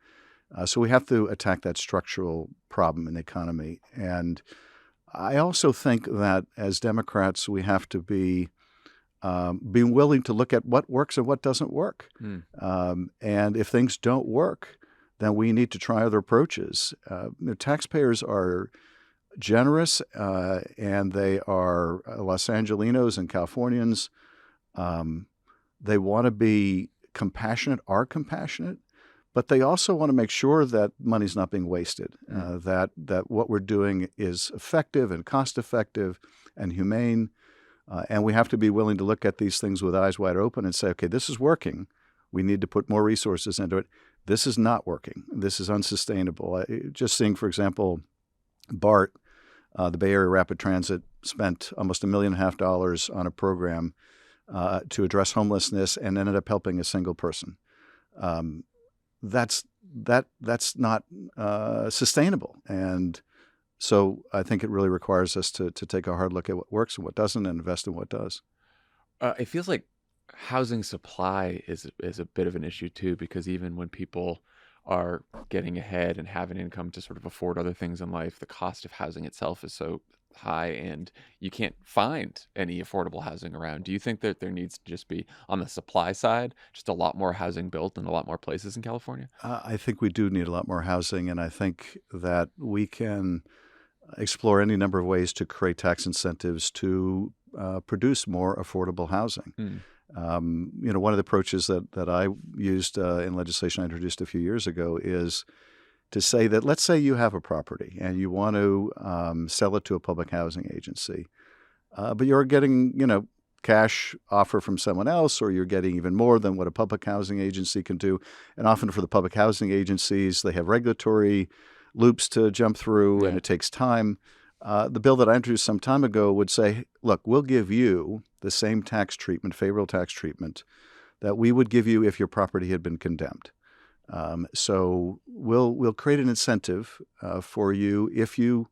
So we have to attack that structural problem in the economy. And I also think that as Democrats, we have to be willing to look at what works and what doesn't work. And if things don't work, then we need to try other approaches. Taxpayers are generous, and they are Los Angelinos and Californians. They want to be compassionate, are compassionate, but they also want to make sure that money's not being wasted, that what we're doing is effective and cost-effective and humane. And we have to be willing to look at these things with eyes wide open and say, okay, this is working. We need to put more resources into it. This is not working. This is unsustainable. Just seeing, for example, BART, the Bay Area Rapid Transit, spent almost $1.5 million on a program to address homelessness and ended up helping a single person. That's not sustainable. And so I think it really requires us to take a hard look at what works and what doesn't and invest in what does. It feels like housing supply is a bit of an issue too, because even when people are getting ahead and have an income to sort of afford other things in life, the cost of housing itself is so high and you can't find any affordable housing around. Do you think that there needs to just be, on the supply side, just a lot more housing built in a lot more places in California? I think we do need a lot more housing, and I think that we can explore any number of ways to create tax incentives to produce more affordable housing. One of the approaches that I used in legislation I introduced a few years ago is to say that, let's say you have a property and you want to sell it to a public housing agency, but you're getting, cash offer from someone else, or you're getting even more than what a public housing agency can do. And often for the public housing agencies, they have regulatory loops to jump through, and it takes time. The bill that I introduced some time ago would say, look, we'll give you the same tax treatment, favorable tax treatment, that we would give you if your property had been condemned. So we'll create an incentive for you if you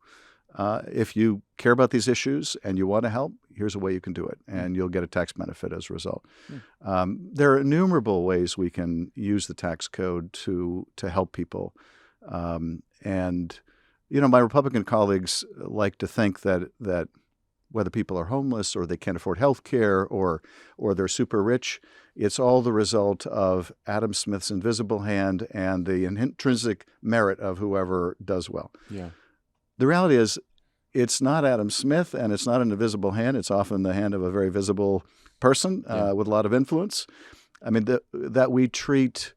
care about these issues and you want to help. Here's a way you can do it, and you'll get a tax benefit as a result. There are innumerable ways we can use the tax code to help people, and my Republican colleagues like to think that whether people are homeless or they can't afford health care or they're super rich, it's all the result of Adam Smith's invisible hand and the intrinsic merit of whoever does well. Yeah. The reality is it's not Adam Smith, and it's not an invisible hand. It's often the hand of a very visible person with a lot of influence. I mean, that we treat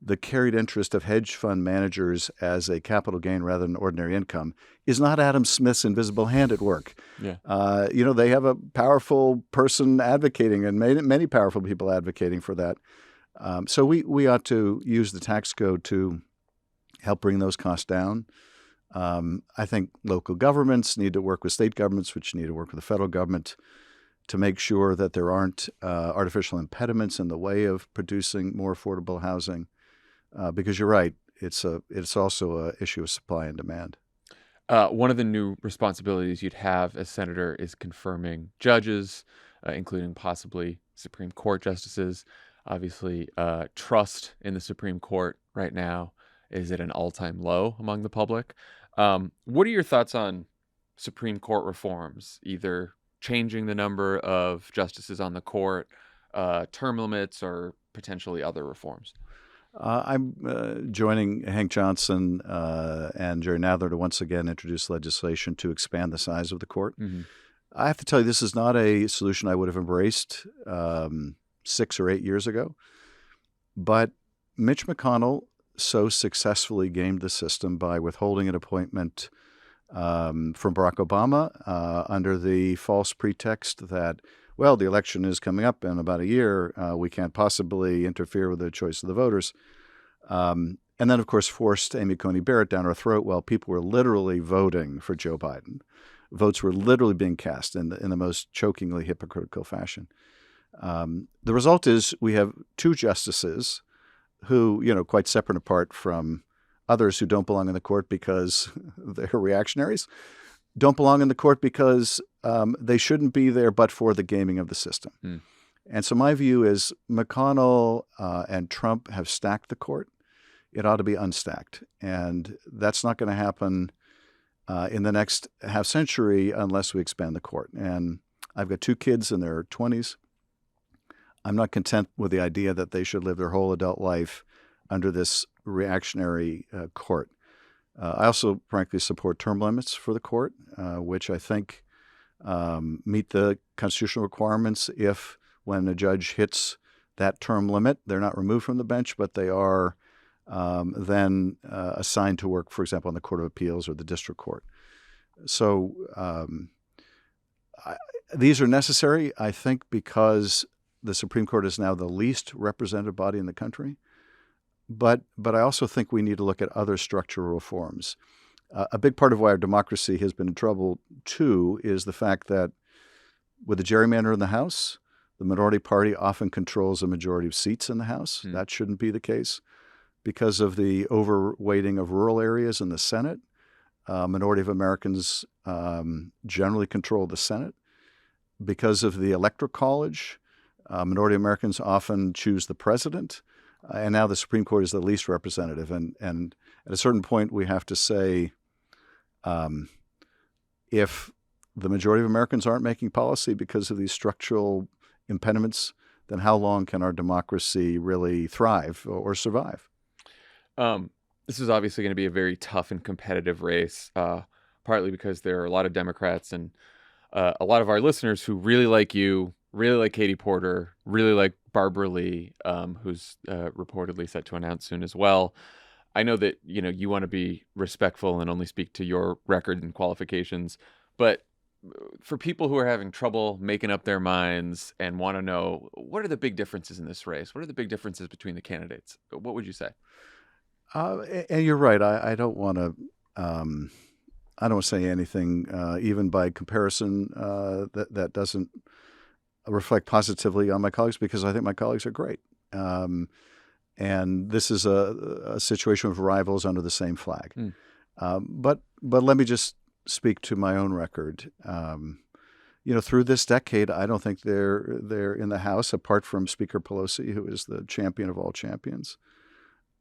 the carried interest of hedge fund managers as a capital gain rather than ordinary income is not Adam Smith's invisible hand at work. Yeah. They have a powerful person advocating, and many powerful people advocating for that. So we ought to use the tax code to help bring those costs down. I think local governments need to work with state governments, which need to work with the federal government to make sure that there aren't artificial impediments in the way of producing more affordable housing. Because you're right, it's also an issue of supply and demand. One of the new responsibilities you'd have as senator is confirming judges, including possibly Supreme Court justices. Obviously, trust in the Supreme Court right now is at an all-time low among the public. What are your thoughts on Supreme Court reforms, either changing the number of justices on the court, term limits, or potentially other reforms? I'm joining Hank Johnson and Jerry Nadler to once again introduce legislation to expand the size of the court. Mm-hmm. I have to tell you, this is not a solution I would have embraced 6 or 8 years ago. But Mitch McConnell so successfully gamed the system by withholding an appointment from Barack Obama under the false pretext that, well, the election is coming up in about a year. We can't possibly interfere with the choice of the voters. And then, of course, forced Amy Coney Barrett down our throat while people were literally voting for Joe Biden. Votes were literally being cast in the most chokingly hypocritical fashion. The result is we have 2 justices who, quite separate and apart from others who don't belong in the court because they're reactionaries, don't belong in the court because they shouldn't be there but for the gaming of the system. And so my view is McConnell and Trump have stacked the court. It ought to be unstacked. And that's not going to happen in the next half century unless we expand the court. And I've got 2 kids in their 20s. I'm not content with the idea that they should live their whole adult life under this reactionary court. I also, frankly, support term limits for the court, which I think meet the constitutional requirements if, when a judge hits that term limit, they're not removed from the bench, but they are then assigned to work, for example, on the Court of Appeals or the district court. So these are necessary, I think, because the Supreme Court is now the least representative body in the country. But I also think we need to look at other structural reforms. A big part of why our democracy has been in trouble, too, is the fact that with the gerrymander in the House, the minority party often controls a majority of seats in the House. That shouldn't be the case. Because of the overweighting of rural areas in the Senate, a minority of Americans generally control the Senate. Because of the Electoral College, minority Americans often choose the president. And now the Supreme Court is the least representative. And at a certain point, we have to say, if the majority of Americans aren't making policy because of these structural impediments, then how long can our democracy really thrive or survive? This is obviously going to be a very tough and competitive race, partly because there are a lot of Democrats and a lot of our listeners who really like you, really like Katie Porter, really like Barbara Lee, who's reportedly set to announce soon as well. I know that, you want to be respectful and only speak to your record and qualifications, but for people who are having trouble making up their minds and want to know, what are the big differences in this race? What are the big differences between the candidates? What would you say? And you're right. I don't want to. I don't say anything, even by comparison, that doesn't reflect positively on my colleagues, because I think my colleagues are great. And this is a situation of rivals under the same flag. But let me just speak to my own record. Through this decade, I don't think they're in the House, apart from Speaker Pelosi, who is the champion of all champions,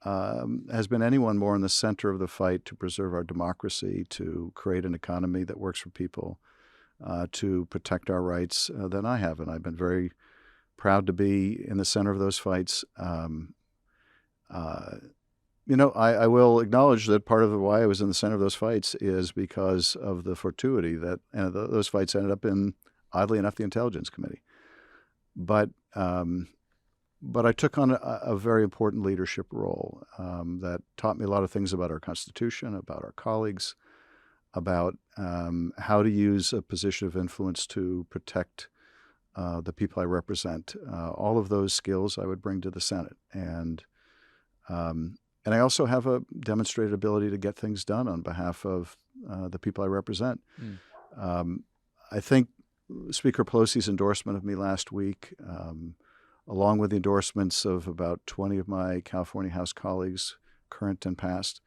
has been anyone more in the center of the fight to preserve our democracy, to create an economy that works for people, to protect our rights than I have. And I've been very proud to be in the center of those fights. I will acknowledge that part of why I was in the center of those fights is because of the fortuity that those fights ended up in, oddly enough, the Intelligence Committee. But I took on a very important leadership role that taught me a lot of things about our Constitution, about our colleagues, about how to use a position of influence to protect the people I represent. All of those skills I would bring to the Senate. And I also have a demonstrated ability to get things done on behalf of the people I represent. I think Speaker Pelosi's endorsement of me last week, along with the endorsements of about 20 of my California House colleagues, current and past,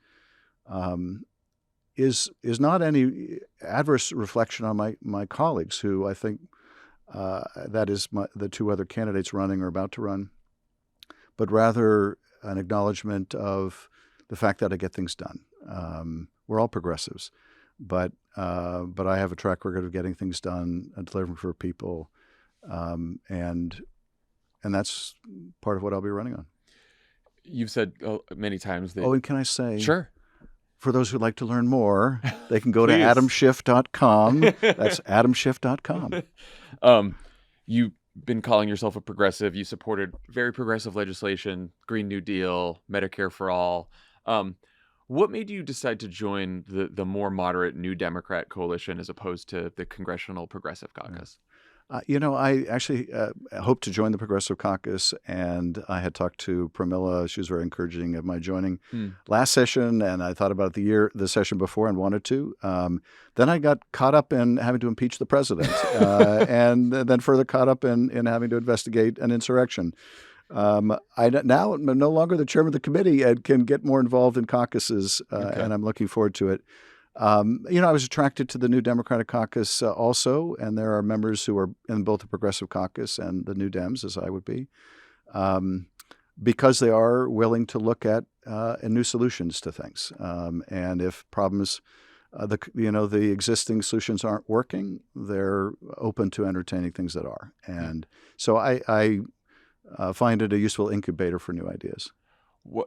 is not any adverse reflection on my colleagues, who I think that is the two other candidates running or about to run, but rather an acknowledgement of the fact that I get things done. We're all progressives, but I have a track record of getting things done and delivering for people, and that's part of what I'll be running on. You've said many times that... Oh, and can I say... Sure. For those who'd like to learn more, they can go to adamschiff.com. That's adamschiff.com. You've been calling yourself a progressive. You supported very progressive legislation, Green New Deal, Medicare for All. What made you decide to join the more moderate New Democrat coalition as opposed to the Congressional Progressive Caucus? I actually hoped to join the Progressive Caucus, and I had talked to Pramila. She was very encouraging of my joining last session, and I thought about the session before and wanted to. Then I got caught up in having to impeach the president, and then further caught up in having to investigate an insurrection. I now am no longer the chairman of the committee and can get more involved in caucuses, and I'm looking forward to it. I was attracted to the New Democratic Caucus also, and there are members who are in both the Progressive Caucus and the New Dems, as I would be, because they are willing to look at new solutions to things. And if problems, the existing solutions aren't working, they're open to entertaining things that are. And so I find it a useful incubator for new ideas.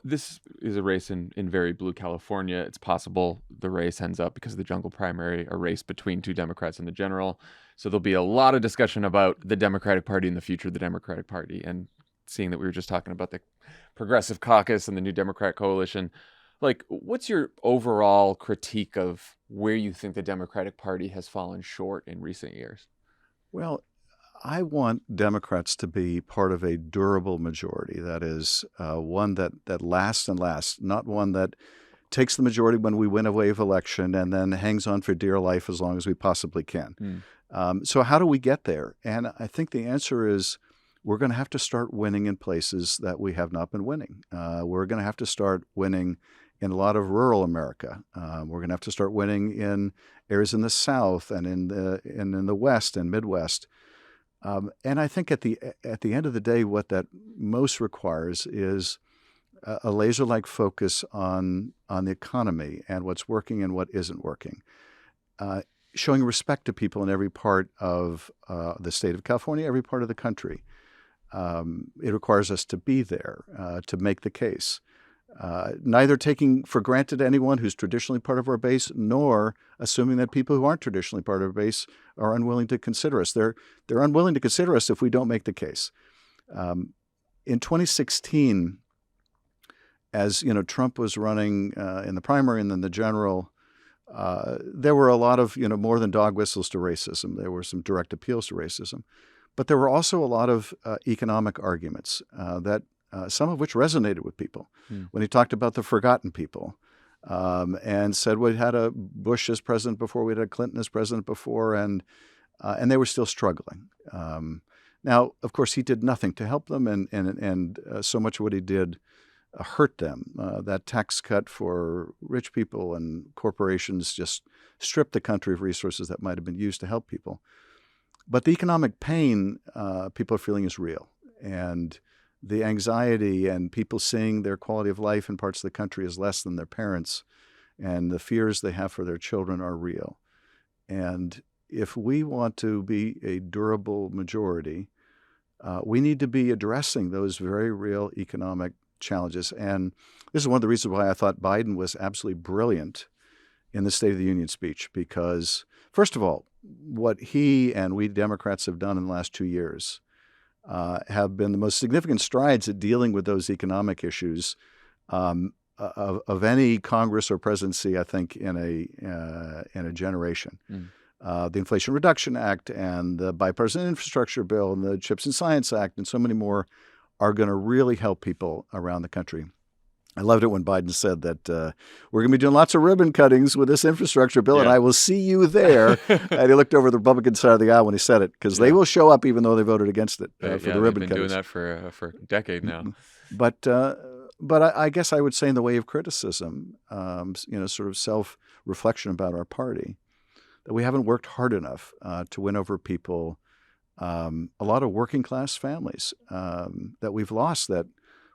This is a race in very blue California. It's possible the race ends up, because of the jungle primary, a race between two Democrats in the general. So there'll be a lot of discussion about the Democratic Party and the future of the Democratic Party. And seeing that we were just talking about the Progressive Caucus and the New Democrat Coalition, what's your overall critique of where you think the Democratic Party has fallen short in recent years? Well, I want Democrats to be part of a durable majority. That is one that lasts and lasts, not one that takes the majority when we win a wave election and then hangs on for dear life as long as we possibly can. So how do we get there? And I think the answer is we're going to have to start winning in places that we have not been winning. We're going to have to start winning in a lot of rural America. We're going to have to start winning in areas in the South and in the West and Midwest. And I think at the end of the day, what that most requires is a laser-like focus on the economy and what's working and what isn't working, showing respect to people in every part of the state of California, every part of the country. It requires us to be there to make the case. Neither taking for granted anyone who's traditionally part of our base, nor assuming that people who aren't traditionally part of our base are unwilling to consider us. They're unwilling to consider us if we don't make the case. In 2016, as Trump was running in the primary and then the general, There were a lot of, more than dog whistles to racism. There were some direct appeals to racism. But there were also a lot of economic arguments that some of which resonated with people. When he talked about the forgotten people and said we had a Bush as president before, we had a Clinton as president before, and they were still struggling. Now, of course, he did nothing to help them, and so much of what he did hurt them. That tax cut for rich people and corporations just stripped the country of resources that might have been used to help people. But the economic pain people are feeling is real. And the anxiety and people seeing their quality of life in parts of the country is less than their parents, and the fears they have for their children are real. And if we want to be a durable majority, we need to be addressing those very real economic challenges. And this is one of the reasons why I thought Biden was absolutely brilliant in the State of the Union speech, because, first of all, what he and we Democrats have done in the last 2 years have been the most significant strides at dealing with those economic issues of any Congress or presidency, I think, in a generation. The Inflation Reduction Act and the Bipartisan Infrastructure Bill and the CHIPS and Science Act and so many more are going to really help people around the country. I loved it when Biden said that we're going to be doing lots of ribbon cuttings with this infrastructure bill, and I will see you there. And he looked over the Republican side of the aisle when he said it, because they will show up even though they voted against it for the ribbon they've been cuttings. doing that for a decade now. But I guess I would say in the way of criticism, sort of self-reflection about our party, that we haven't worked hard enough to win over people, a lot of working class families that we've lost that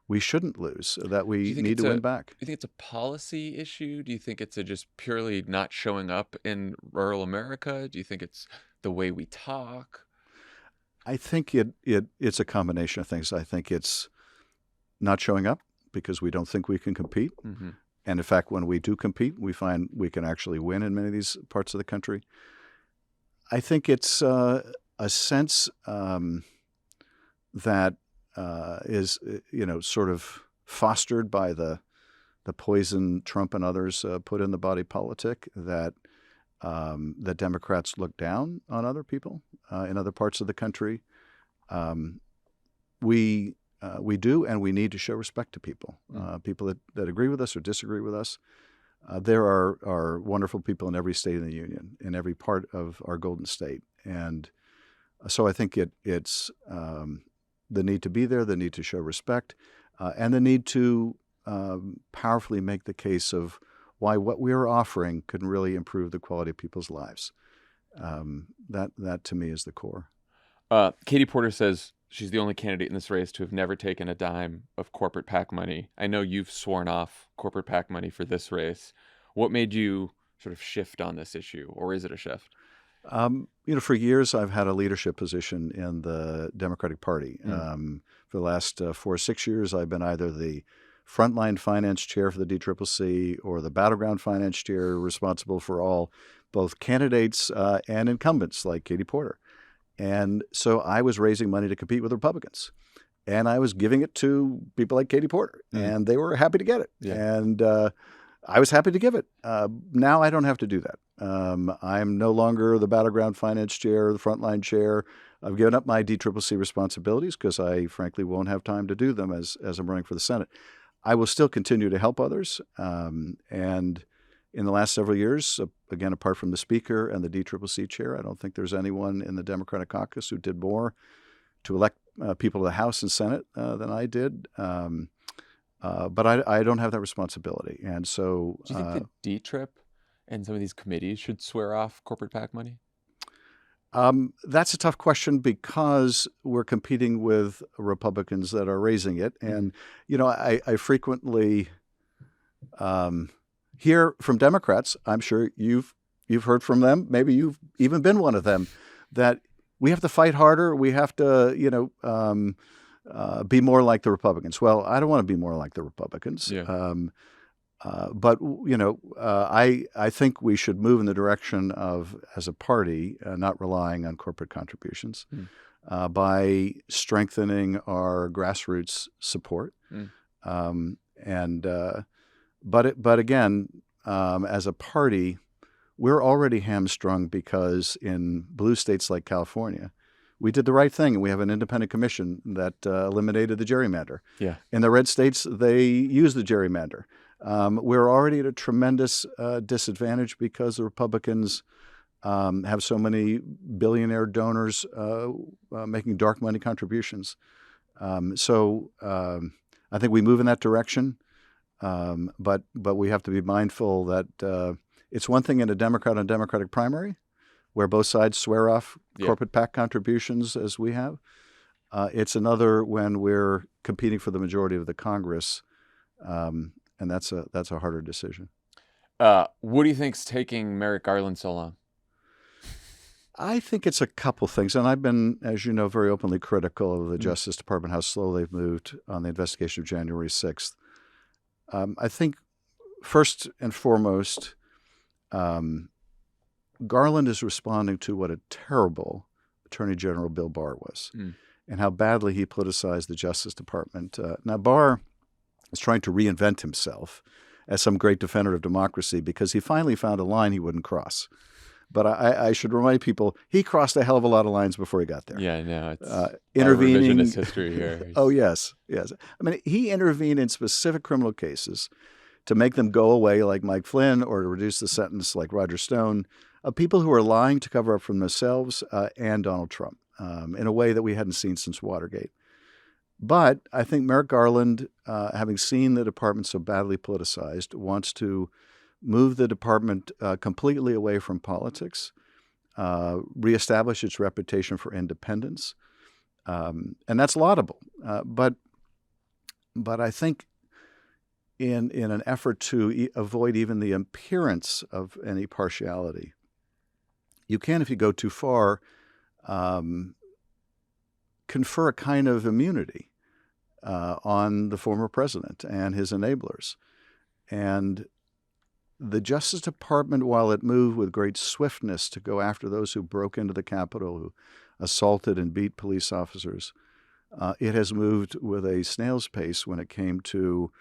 we shouldn't lose, that we need to win back. Do you think it's a policy issue? Do you think it's just purely not showing up in rural America? Do you think it's the way we talk? I think it's a combination of things. I think it's not showing up because we don't think we can compete. Mm-hmm. And in fact, when we do compete, we find we can actually win in many of these parts of the country. I think it's a sense that is, sort of fostered by the poison Trump and others put in the body politic, that Democrats look down on other people in other parts of the country. We do, and we need to show respect to people, people that agree with us or disagree with us. There are wonderful people in every state in the union, in every part of our Golden State. And so I think it's the need to be there, the need to show respect, and the need to powerfully make the case of why what we are offering can really improve the quality of people's lives. That to me is the core. Katie Porter says she's the only candidate in this race to have never taken a dime of corporate PAC money. I know you've sworn off corporate PAC money for this race. What made you sort of shift on this issue, or is it a shift? For years, I've had a leadership position in the Democratic Party. For the last 4 or 6 years, I've been either the frontline finance chair for the DCCC or the battleground finance chair, responsible for all both candidates and incumbents like Katie Porter. And so I was raising money to compete with Republicans, and I was giving it to people like Katie Porter, and they were happy to get it. Yeah. And I was happy to give it. Now I don't have to do that. I'm no longer the battleground finance chair, the frontline chair. I've given up my DCCC responsibilities because I frankly won't have time to do them as I'm running for the Senate. I will still continue to help others. And in the last several years, again, apart from the Speaker and the DCCC chair, I don't think there's anyone in the Democratic caucus who did more to elect people to the House and Senate than I did. But I don't have that responsibility. And so... Do you think the DTRIP and some of these committees should swear off corporate PAC money? That's a tough question because we're competing with Republicans that are raising it. And, I frequently hear from Democrats, I'm sure you've heard from them, maybe you've even been one of them, that we have to fight harder, we have to, be more like the Republicans. Well, I don't want to be more like the Republicans. Yeah. But I think we should move in the direction of, as a party, not relying on corporate contributions by strengthening our grassroots support. But again, as a party, we're already hamstrung because in blue states like California, we did the right thing, and we have an independent commission that eliminated the gerrymander. Yeah. In the red states, they use the gerrymander. We're already at a tremendous disadvantage because the Republicans have so many billionaire donors making dark money contributions. So I think we move in that direction, but we have to be mindful that it's one thing in a Democrat on Democratic primary, where both sides swear off corporate PAC contributions as we have. It's another when we're competing for the majority of the Congress, and that's a harder decision. What do you think's taking Merrick Garland so long? I think it's a couple things, and I've been, as you know, very openly critical of the Justice Department, how slow they've moved on the investigation of January 6th. I think first and foremost, Garland is responding to what a terrible Attorney General Bill Barr was and how badly he politicized the Justice Department. Now, Barr is trying to reinvent himself as some great defender of democracy because he finally found a line he wouldn't cross. But I should remind people, he crossed a hell of a lot of lines before he got there. Yeah, I know. It's intervening. Revisionist history here. Oh, yes. I mean, he intervened in specific criminal cases to make them go away like Mike Flynn or to reduce the sentence like Roger Stone, of people who are lying to cover up from themselves and Donald Trump in a way that we hadn't seen since Watergate. But I think Merrick Garland, having seen the department so badly politicized, wants to move the department completely away from politics, reestablish its reputation for independence. And that's laudable. But I think in an effort to avoid even the appearance of any partiality, you can, if you go too far, confer a kind of immunity on the former president and his enablers. And the Justice Department, while it moved with great swiftness to go after those who broke into the Capitol, who assaulted and beat police officers, it has moved with a snail's pace when it came to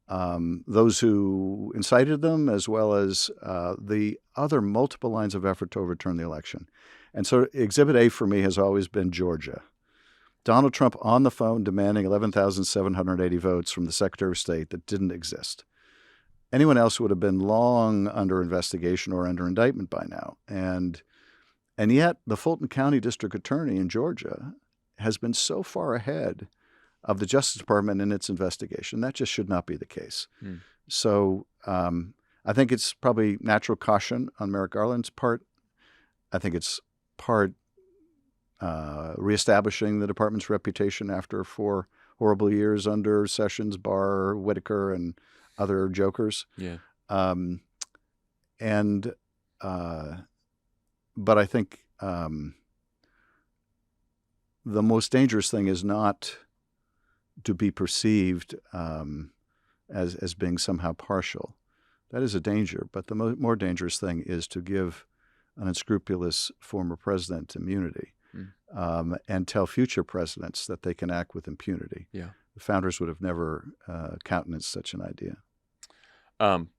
those who incited them, as well as the other multiple lines of effort to overturn the election. And so Exhibit A for me has always been Georgia. Donald Trump on the phone demanding 11,780 votes from the Secretary of State that didn't exist. Anyone else would have been long under investigation or under indictment by now. And yet the Fulton County District Attorney in Georgia has been so far ahead of the Justice Department in its investigation. That just should not be the case. So I think it's probably natural caution on Merrick Garland's part. I think it's part reestablishing the department's reputation after 4 horrible years under Sessions, Barr, Whitaker, and other jokers. Yeah. But I think the most dangerous thing is not to be perceived as being somehow partial. That is a danger. But the more dangerous thing is to give an unscrupulous former president immunity and tell future presidents that they can act with impunity. Yeah. The founders would have never countenanced such an idea.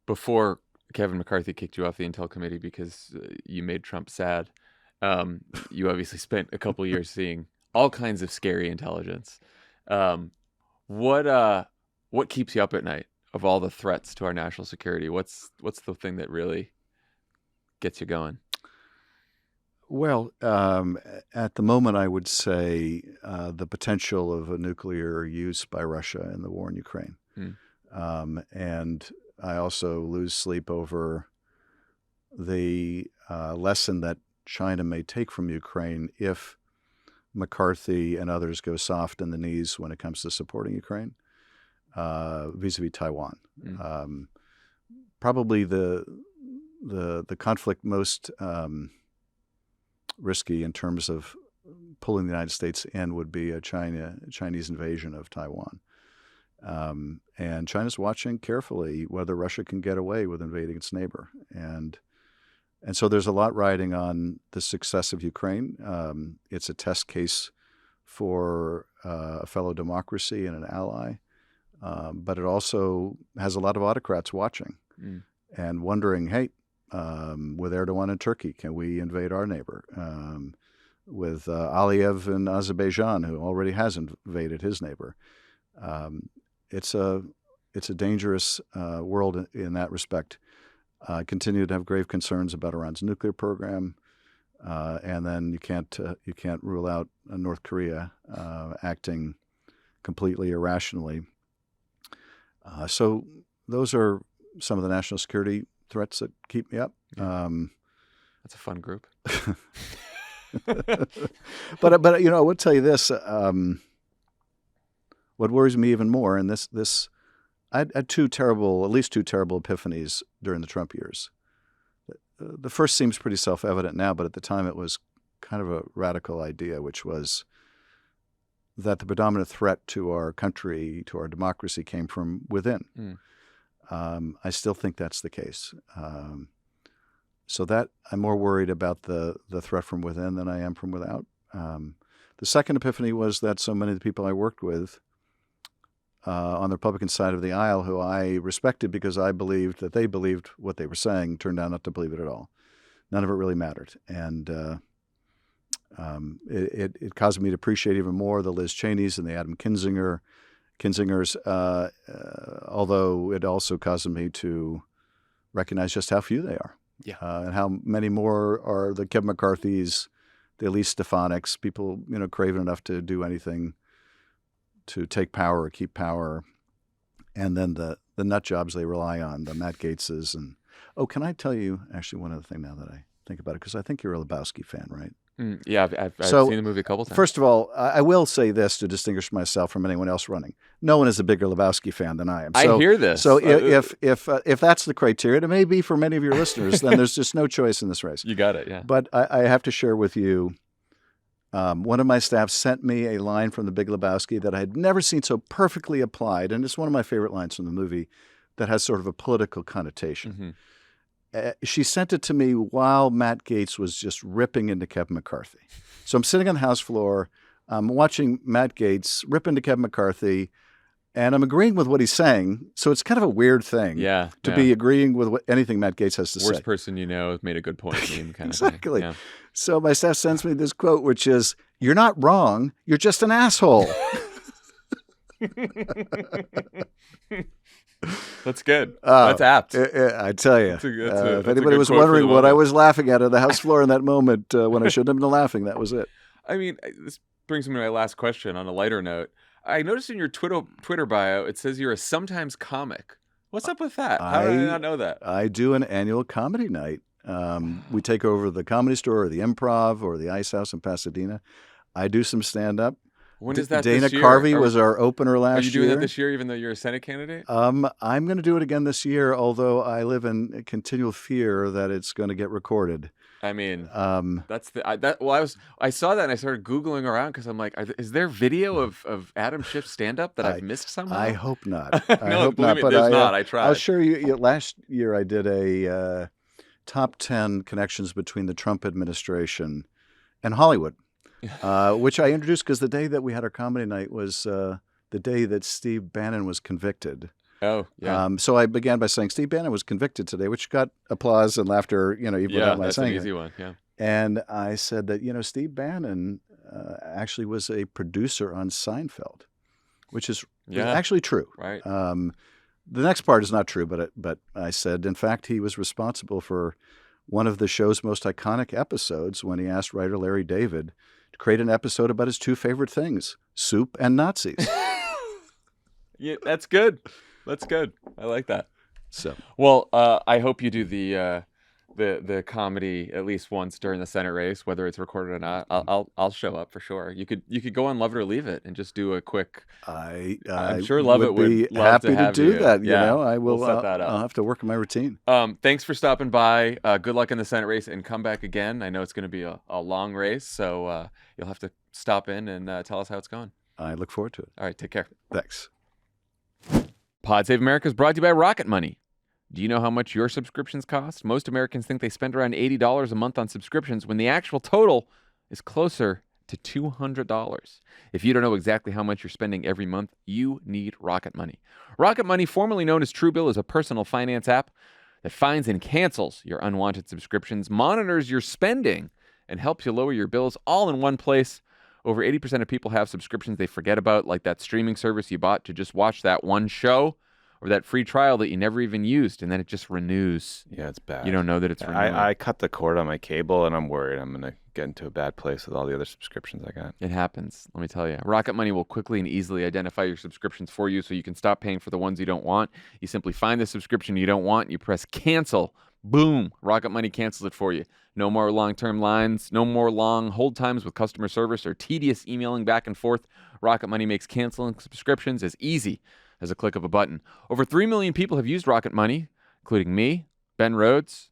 Before Kevin McCarthy kicked you off the Intel Committee because you made Trump sad, you obviously spent a couple years seeing all kinds of scary intelligence. What keeps you up at night of all the threats to our national security? What's the thing that really gets you going? Well, at the moment, I would say the potential of a nuclear use by Russia in the war in Ukraine. And I also lose sleep over the lesson that China may take from Ukraine if McCarthy and others go soft in the knees when it comes to supporting Ukraine vis-a-vis Taiwan. Probably the conflict most risky in terms of pulling the United States in would be a Chinese invasion of Taiwan. And China's watching carefully whether Russia can get away with invading its neighbor. And so there's a lot riding on the success of Ukraine. It's a test case for a fellow democracy and an ally. But it also has a lot of autocrats watching and wondering, hey, With Erdogan in Turkey, can we invade our neighbor? With Aliyev in Azerbaijan, who already has invaded his neighbor. It's a dangerous world in that respect. I continue to have grave concerns about Iran's nuclear program, and then you can't rule out North Korea acting completely irrationally. So those are some of the national security threats that keep me up. That's a fun group. but I would tell you this. What worries me even more, and this, I had at least two terrible epiphanies during the Trump years. The first seems pretty self-evident now, but at the time it was kind of a radical idea, which was that the predominant threat to our country, to our democracy, came from within. I still think that's the case. So that I'm more worried about the threat from within than I am from without. The second epiphany was that so many of the people I worked with on the Republican side of the aisle, who I respected because I believed that they believed what they were saying, turned out not to believe it at all. None of it really mattered. And it caused me to appreciate even more the Liz Cheneys and the Adam Kinzingers, although it also caused me to recognize just how few they are. Yeah. And how many more are the Kevin McCarthys, the Elise Stefanik's, people, craven enough to do anything to take power or keep power, and then the nut jobs they rely on, the Matt Gaetzes. And can I tell you actually one other thing now that I think about it, because I think you're a Lebowski fan, right? Yeah, I've seen the movie a couple times. First of all, I will say this to distinguish myself from anyone else running. No one is a bigger Lebowski fan than I am. I hear this. So if that's the criteria, it may be for many of your listeners, then there's just no choice in this race. You got it, yeah. But I have to share with you, one of my staff sent me a line from The Big Lebowski that I had never seen so perfectly applied, and it's one of my favorite lines from the movie that has sort of a political connotation. Mm-hmm. She sent it to me while Matt Gaetz was just ripping into Kevin McCarthy. So I'm sitting on the House floor, I'm watching Matt Gaetz rip into Kevin McCarthy, and I'm agreeing with what he's saying. So it's kind of a weird thing to be agreeing with anything Matt Gaetz has to say. Worst person you know made a good point. Kind Exactly. Of thing. Yeah. So my staff sends me this quote, which is, "You're not wrong, you're just an asshole." That's good. That's apt. I tell you. If anybody was quote for wondering the what I moment. was laughing at the House floor in that moment when I shouldn't have been laughing, that was it. I mean, this brings me to my last question on a lighter note. I noticed in your Twitter bio, it says you're a sometimes comic. What's up with that? How did I not know that? I do an annual comedy night. We take over the Comedy Store or the Improv or the Ice House in Pasadena. I do some stand-up. When is that Dana this year? Carvey was our opener last year. Are you doing that this year, even though you're a Senate candidate? I'm going to do it again this year, although I live in continual fear that it's going to get recorded. I mean, that's the I saw that and I started Googling around because I'm like, is there video of Adam Schiff's stand-up that I've missed somehow? I hope not. No, I hope not. But there's not. I tried. I'll show you. Last year I did a top 10 connections between the Trump administration and Hollywood. Which I introduced because the day that we had our comedy night was the day that Steve Bannon was convicted. Oh, yeah. So I began by saying Steve Bannon was convicted today, which got applause and laughter, even without my saying it. Yeah, that's an easy one, yeah. And I said that, Steve Bannon actually was a producer on Seinfeld, which is actually true. Right. The next part is not true, but I said, in fact, he was responsible for one of the show's most iconic episodes when he asked writer Larry David to create an episode about his two favorite things, soup and Nazis. Yeah, that's good. That's good. I like that. So, well, I hope you do the comedy at least once during the Senate race, whether it's recorded or not. I'll show up for sure. You could go on Love It or Leave It and just do a quick. I'm sure Lovett would be love happy to have do you. that. Yeah, I will we'll set that up. I'll have to work on my routine. Thanks for stopping by. Good luck in the Senate race and come back again. I know it's going to be a long race, so you'll have to stop in and tell us how it's going. I look forward to it. All right, take care. Thanks. Pod Save America is brought to you by Rocket Money. Do you know how much your subscriptions cost? Most Americans think they spend around $80 a month on subscriptions when the actual total is closer to $200. If you don't know exactly how much you're spending every month, you need Rocket Money. Rocket Money, formerly known as Truebill, is a personal finance app that finds and cancels your unwanted subscriptions, monitors your spending, and helps you lower your bills all in one place. Over 80% of people have subscriptions they forget about, like that streaming service you bought to just watch that one show, or that free trial that you never even used, and then it just renews. Yeah, it's bad. You don't know that it's renewing. I cut the cord on my cable, and I'm worried I'm going to get into a bad place with all the other subscriptions I got. It happens, let me tell you. Rocket Money will quickly and easily identify your subscriptions for you so you can stop paying for the ones you don't want. You simply find the subscription you don't want, and you press cancel. Boom! Rocket Money cancels it for you. No more long-term lines, no more long hold times with customer service or tedious emailing back and forth. Rocket Money makes canceling subscriptions as easy as a click of a button. Over 3 million people have used Rocket Money, including me, Ben Rhodes,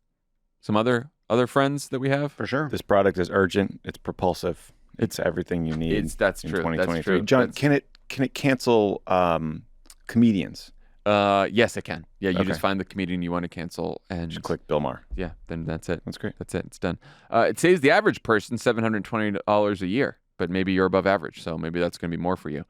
some other friends that we have. For sure. This product is urgent. It's propulsive. It's everything you need. That's true. 2023. That's true. John, can it cancel comedians? Yes, it can. Yeah, you Okay. just find the comedian you want to cancel and Just click Bill Maher. Yeah, then that's it. That's great. That's it. It's done. It saves the average person $720 a year, but maybe you're above average, so maybe that's going to be more for you.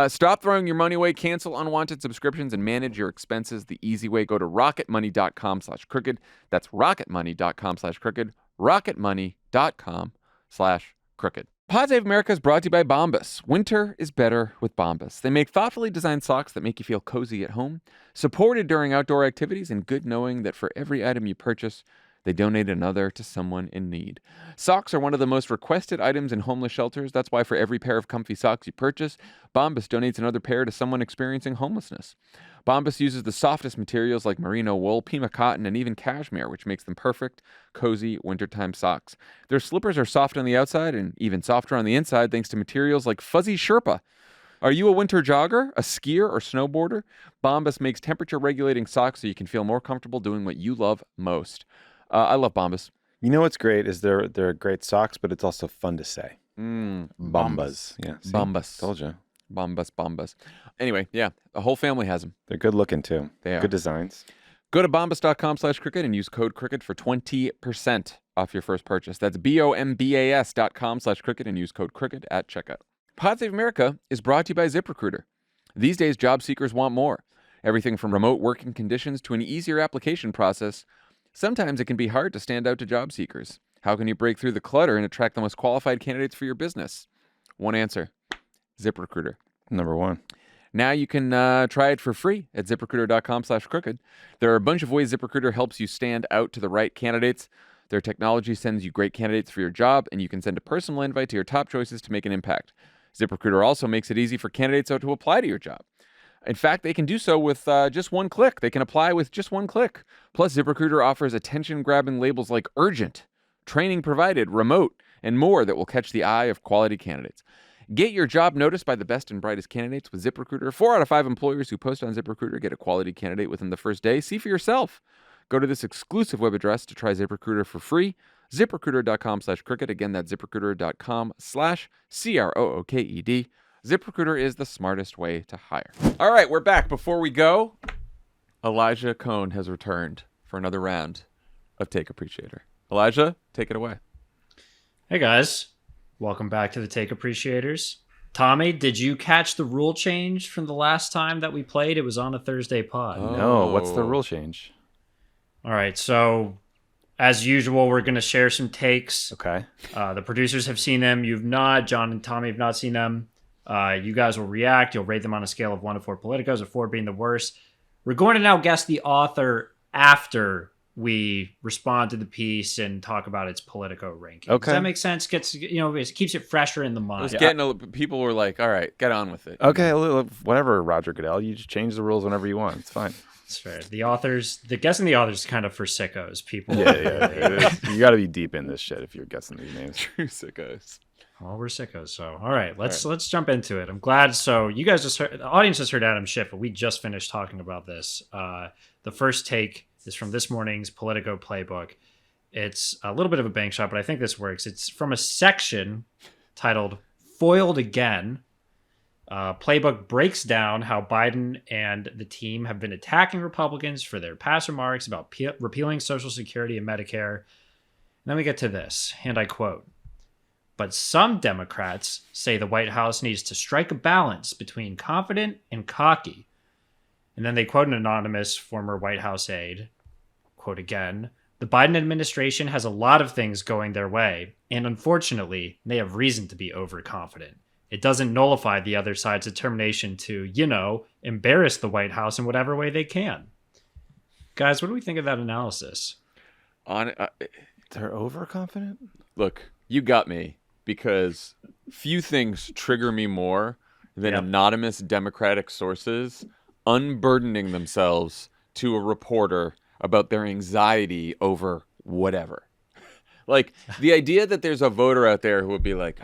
Stop throwing your money away, cancel unwanted subscriptions, and manage your expenses the easy way. Go to rocketmoney.com/crooked. That's rocketmoney.com/crooked. rocketmoney.com/crooked. Pod Save America is brought to you by Bombas. Winter is better with Bombas. They make thoughtfully designed socks that make you feel cozy at home, supported during outdoor activities, and good knowing that for every item you purchase, they donate another to someone in need. Socks are one of the most requested items in homeless shelters. That's why for every pair of comfy socks you purchase, Bombas donates another pair to someone experiencing homelessness. Bombas uses the softest materials like merino wool, Pima cotton, and even cashmere, which makes them perfect, cozy wintertime socks. Their slippers are soft on the outside and even softer on the inside thanks to materials like fuzzy Sherpa. Are you a winter jogger, a skier, or snowboarder? Bombas makes temperature-regulating socks so you can feel more comfortable doing what you love most. I love Bombas. You know what's great is they're great socks, but it's also fun to say. Bombas. Yeah. See? Bombas. Told you. Bombas. Anyway, yeah, the whole family has them. They're good looking too. They are. Good designs. Go to bombas.com/crooked and use code crooked for 20% off your first purchase. That's bombas.com/crooked and use code crooked at checkout. Pod Save America is brought to you by ZipRecruiter. These days, job seekers want more. Everything from remote working conditions to an easier application process. Sometimes it can be hard to stand out to job seekers. How can you break through the clutter and attract the most qualified candidates for your business? One answer: ZipRecruiter. Number one. Now you can try it for free at ZipRecruiter.com/crooked. There are a bunch of ways ZipRecruiter helps you stand out to the right candidates. Their technology sends you great candidates for your job, and you can send a personal invite to your top choices to make an impact. ZipRecruiter also makes it easy for candidates to apply to your job. In fact, they can do so with just one click. They can apply with just one click. Plus, ZipRecruiter offers attention-grabbing labels like urgent, training provided, remote, and more that will catch the eye of quality candidates. Get your job noticed by the best and brightest candidates with ZipRecruiter. 4 out of 5 employers who post on ZipRecruiter get a quality candidate within the first day. See for yourself. Go to this exclusive web address to try ZipRecruiter for free. ZipRecruiter.com/crooked. Again, that's ZipRecruiter.com/CROOKED. ZipRecruiter is the smartest way to hire. All right, we're back. Before we go, Elijah Cohn has returned for another round of Take Appreciator. Elijah, take it away. Hey, guys. Welcome back to the Take Appreciators. Tommy, did you catch the rule change from the last time that we played? It was on a Thursday pod. No, what's the rule change? All right, so as usual, we're going to share some takes. Okay. The producers have seen them. You've not. John and Tommy have not seen them. You guys will react. You'll rate them on a scale of 1 to 4 politicos, with 4 being the worst. We're going to now guess the author after we respond to the piece and talk about its Politico ranking. Okay. Does that make sense? It keeps it fresher in the mind. People were like, all right, get on with it. Okay, whatever, Roger Goodell. You just change the rules whenever you want. It's fine. That's fair. Guessing the authors is kind of for sickos. People. Yeah. You got to be deep in this shit if you're guessing these names. True sickos. Well, we're sickos, so all right, let's jump into it. I'm glad. So you guys just heard, the audience just heard Adam Schiff, but we just finished talking about this. The first take is from this morning's Politico playbook. It's a little bit of a bank shot, but I think this works. It's from a section titled "Foiled Again." Playbook breaks down how Biden and the team have been attacking Republicans for their past remarks about repealing Social Security and Medicare. And then we get to this, and I quote, "But some Democrats say the White House needs to strike a balance between confident and cocky." And then they quote an anonymous former White House aide, quote again, the Biden administration has a lot of things going their way, and unfortunately, they have reason to be overconfident. It doesn't nullify the other side's determination to, embarrass the White House in whatever way they can. Guys, what do we think of that analysis? They're overconfident? Look, you got me, because few things trigger me more than anonymous Democratic sources unburdening themselves to a reporter about their anxiety over whatever. Like, the idea that there's a voter out there who would be like,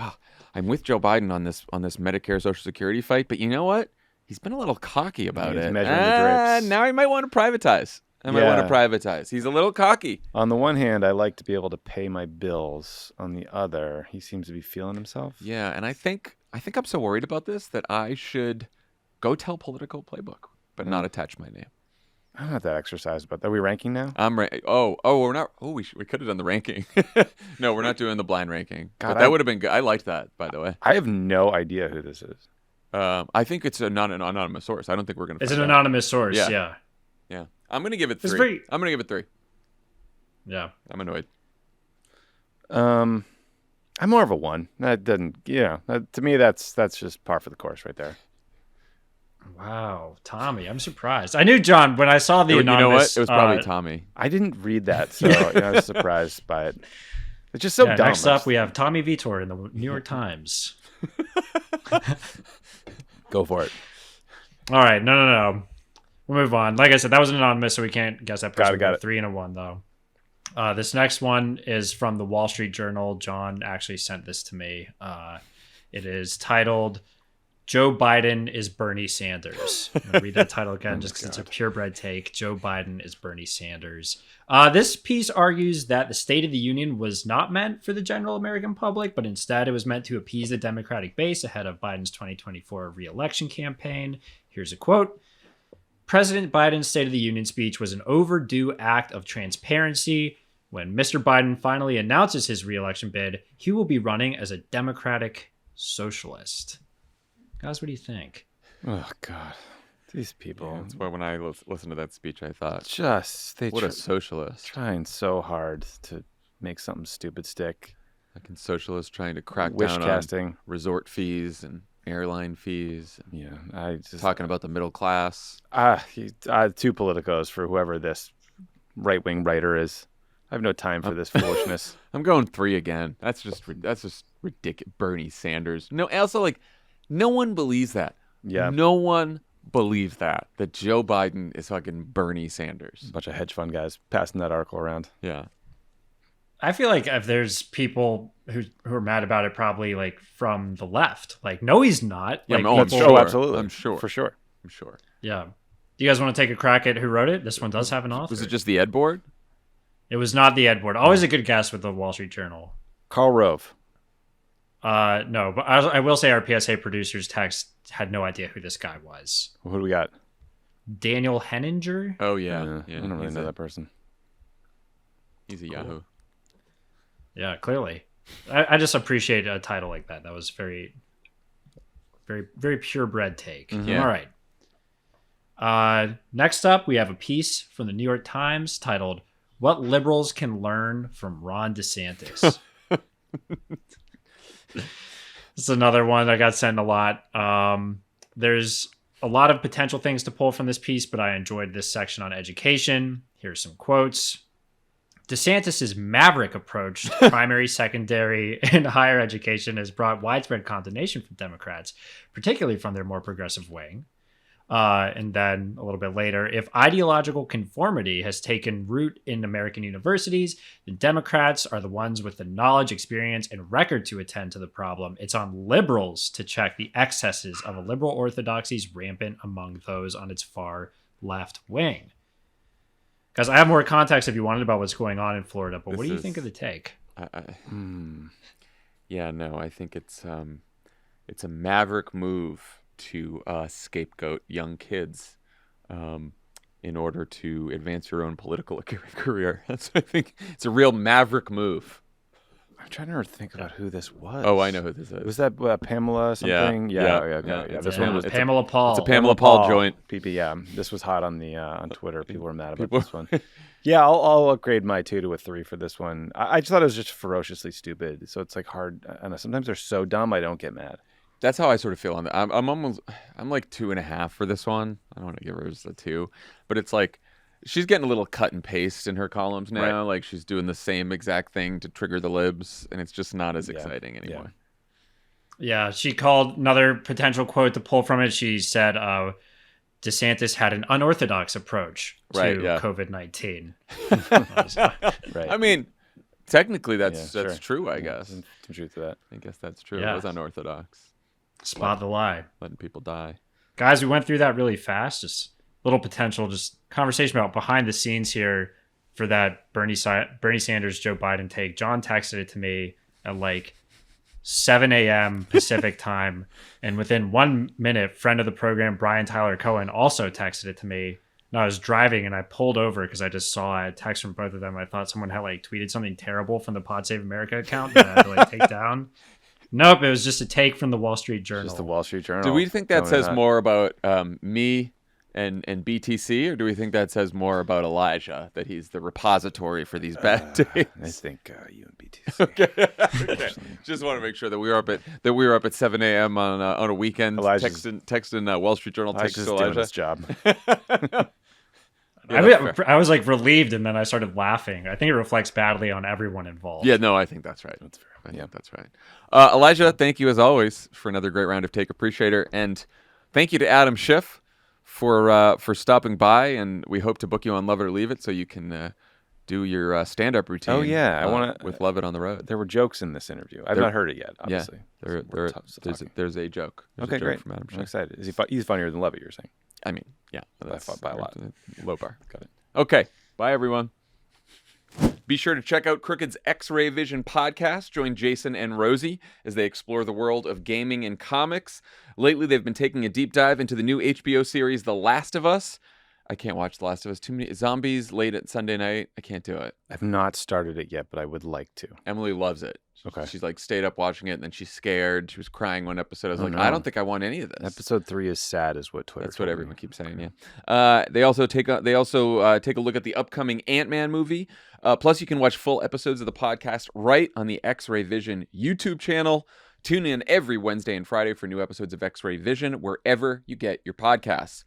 I'm with Joe Biden on this Medicare Social Security fight, but you know what? He's been a little cocky about it. Measuring the drapes. Now he might want to privatize. He's a little cocky. On the one hand, I like to be able to pay my bills. On the other, he seems to be feeling himself. Yeah, and I think I'm so worried about this that I should go tell Politico Playbook, but not attach my name. I'm not that exercised about that. Are we ranking now? We're not. Oh, we could have done the ranking. No, we're not doing the blind ranking. God, but that would have been good. I liked that, by the way. I have no idea who this is. I think it's not an anonymous source. I don't think we're going to. It's an anonymous source. Yeah. I'm going to give it 3. I'm going to give it 3. Yeah. I'm annoyed. I'm more of a 1. That doesn't. To me, that's just par for the course right there. Wow, Tommy, I'm surprised. I knew John when I saw the anonymous. You know what? It was probably Tommy. I didn't read that, so I was surprised by it. It's just so dumb. Next up, we have Tommy Vietor in the New York Times. Go for it. All right, no. We'll move on. Like I said, that was an anonymous, so we can't guess that person. Got it. 3 and a 1, though. This next one is from the Wall Street Journal. John actually sent this to me. It is titled, Joe Biden is Bernie Sanders. I'm going to read that title again just because it's a purebred take. Joe Biden is Bernie Sanders. This piece argues that the State of the Union was not meant for the general American public, but instead it was meant to appease the Democratic base ahead of Biden's 2024 re-election campaign. Here's a quote. President Biden's State of the Union speech was an overdue act of transparency. When Mr. Biden finally announces his re-election bid, he will be running as a Democratic socialist. Guys, what do you think? Oh, God. These people. Yeah, that's why when I listened to that speech, I thought, what a socialist. Trying so hard to make something stupid stick. Like in socialists trying to crack Wish down casting. On resort fees and airline fees. Yeah, I just talking about the middle class. 2 politicos for whoever this right-wing writer is. I have no time for this foolishness. I'm going 3 again. That's just ridiculous. Bernie Sanders. No, also no one believes that. Yeah, no one believes that Joe Biden is fucking Bernie Sanders. A bunch of hedge fund guys passing that article around. Yeah. I feel like if there's people who are mad about it, probably from the left. No, he's not. Yeah, absolutely. I'm sure. For sure. I'm sure. Yeah. Do you guys want to take a crack at who wrote it? This one does have an author. Was it just the Ed board? It was not the Ed board. Always a good guess with the Wall Street Journal. Karl Rove. No, but I will say our PSA producers text had no idea who this guy was. Who do we got? Daniel Henninger. Oh, yeah. I don't really know that person. He's a Yahoo. Yeah, clearly. I just appreciate a title like that. That was very, very, very purebred take. Mm-hmm. Yeah. All right. Next up, we have a piece from the New York Times titled, What Liberals Can Learn from Ron DeSantis. This is another one that got sent a lot. There's a lot of potential things to pull from this piece, but I enjoyed this section on education. Here's some quotes. DeSantis' maverick approach to primary, secondary, and higher education has brought widespread condemnation from Democrats, particularly from their more progressive wing. And then a little bit later, if ideological conformity has taken root in American universities, then Democrats are the ones with the knowledge, experience, and record to attend to the problem. It's on liberals to check the excesses of a liberal orthodoxies rampant among those on its far left wing. Guys, I have more context if you wanted about what's going on in Florida, but what do you think of the take? Yeah, no, I think it's a maverick move to scapegoat young kids in order to advance your own political career. That's, I think it's a real maverick move. I'm trying to think about who this was. Oh, I know who this is. Was that Pamela something? Yeah. This one was Pamela Paul. It's a Pamela Paul joint. PP, yeah. This was hot on the on Twitter. People were mad about this one. Yeah, I'll upgrade my 2 to a 3 for this one. I just thought it was just ferociously stupid. So it's like hard. I don't know. Sometimes they're so dumb I don't get mad. That's how I sort of feel on that. I'm like 2.5 for this one. I don't want to give her just a 2, but it's like she's getting a little cut and paste in her columns now. Right. Like she's doing the same exact thing to trigger the libs, and it's just not as exciting anymore. Yeah, she called another potential quote to pull from it. She said, DeSantis had an unorthodox approach to COVID-19. Right. I mean, technically that's sure. true, I guess. Some truth to that. I guess that's true. Yeah. It was unorthodox. Spot the lie. Letting people die. Guys, we went through that really fast. Just little potential, just conversation about behind the scenes here for that Bernie Sanders, Joe Biden take. Jon texted it to me at like 7 a.m. Pacific time. And within 1 minute, friend of the program, Brian Tyler Cohen, also texted it to me. And I was driving and I pulled over because I just saw a text from both of them. I thought someone had like tweeted something terrible from the Pod Save America account that I had to like take down. Nope, it was just a take from the Wall Street Journal. Just the Wall Street Journal. Do we think that says more about me and BTC, or do we think that says more about Elijah, that he's the repository for these bad takes? I think you and BTC. Okay. Just want to make sure that we were up at 7 a.m. on a weekend, texting Wall Street Journal takes to Elijah's doing Elijah. his job. I was like relieved, and then I started laughing. I think it reflects badly on everyone involved. Yeah, no, I think that's right. That's fair. I think that's right. Elijah, thank you as always for another great round of Take Appreciator, and thank you to Adam Schiff for stopping by, and we hope to book you on Love It or Leave It so you can do your stand-up routine. Oh yeah, I want to with Love It on the road. There were jokes in this interview. I've not heard it yet. Obviously, there's a joke. There's a joke great from Adam Schiff. I'm excited. Is he? He's funnier than Love It. You're saying? I mean, yeah, by a lot. Low bar. Got it. Okay, bye everyone. Be sure to check out Crooked's X-Ray Vision podcast. Join Jason and Rosie as they explore the world of gaming and comics. Lately, they've been taking a deep dive into the new HBO series, The Last of Us. I can't watch The Last of Us. Too many zombies late at Sunday night. I can't do it. I've not started it yet, but I would like to. Emily loves it. Okay. She's like stayed up watching it, and then she's scared. She was crying one episode. I was like, no. I don't think I want any of this. Episode 3 is sad, is what Twitter. That's what everyone keeps saying. Yeah. They also take a look at the upcoming Ant-Man movie. Plus, you can watch full episodes of the podcast right on the X-Ray Vision YouTube channel. Tune in every Wednesday and Friday for new episodes of X-Ray Vision wherever you get your podcasts.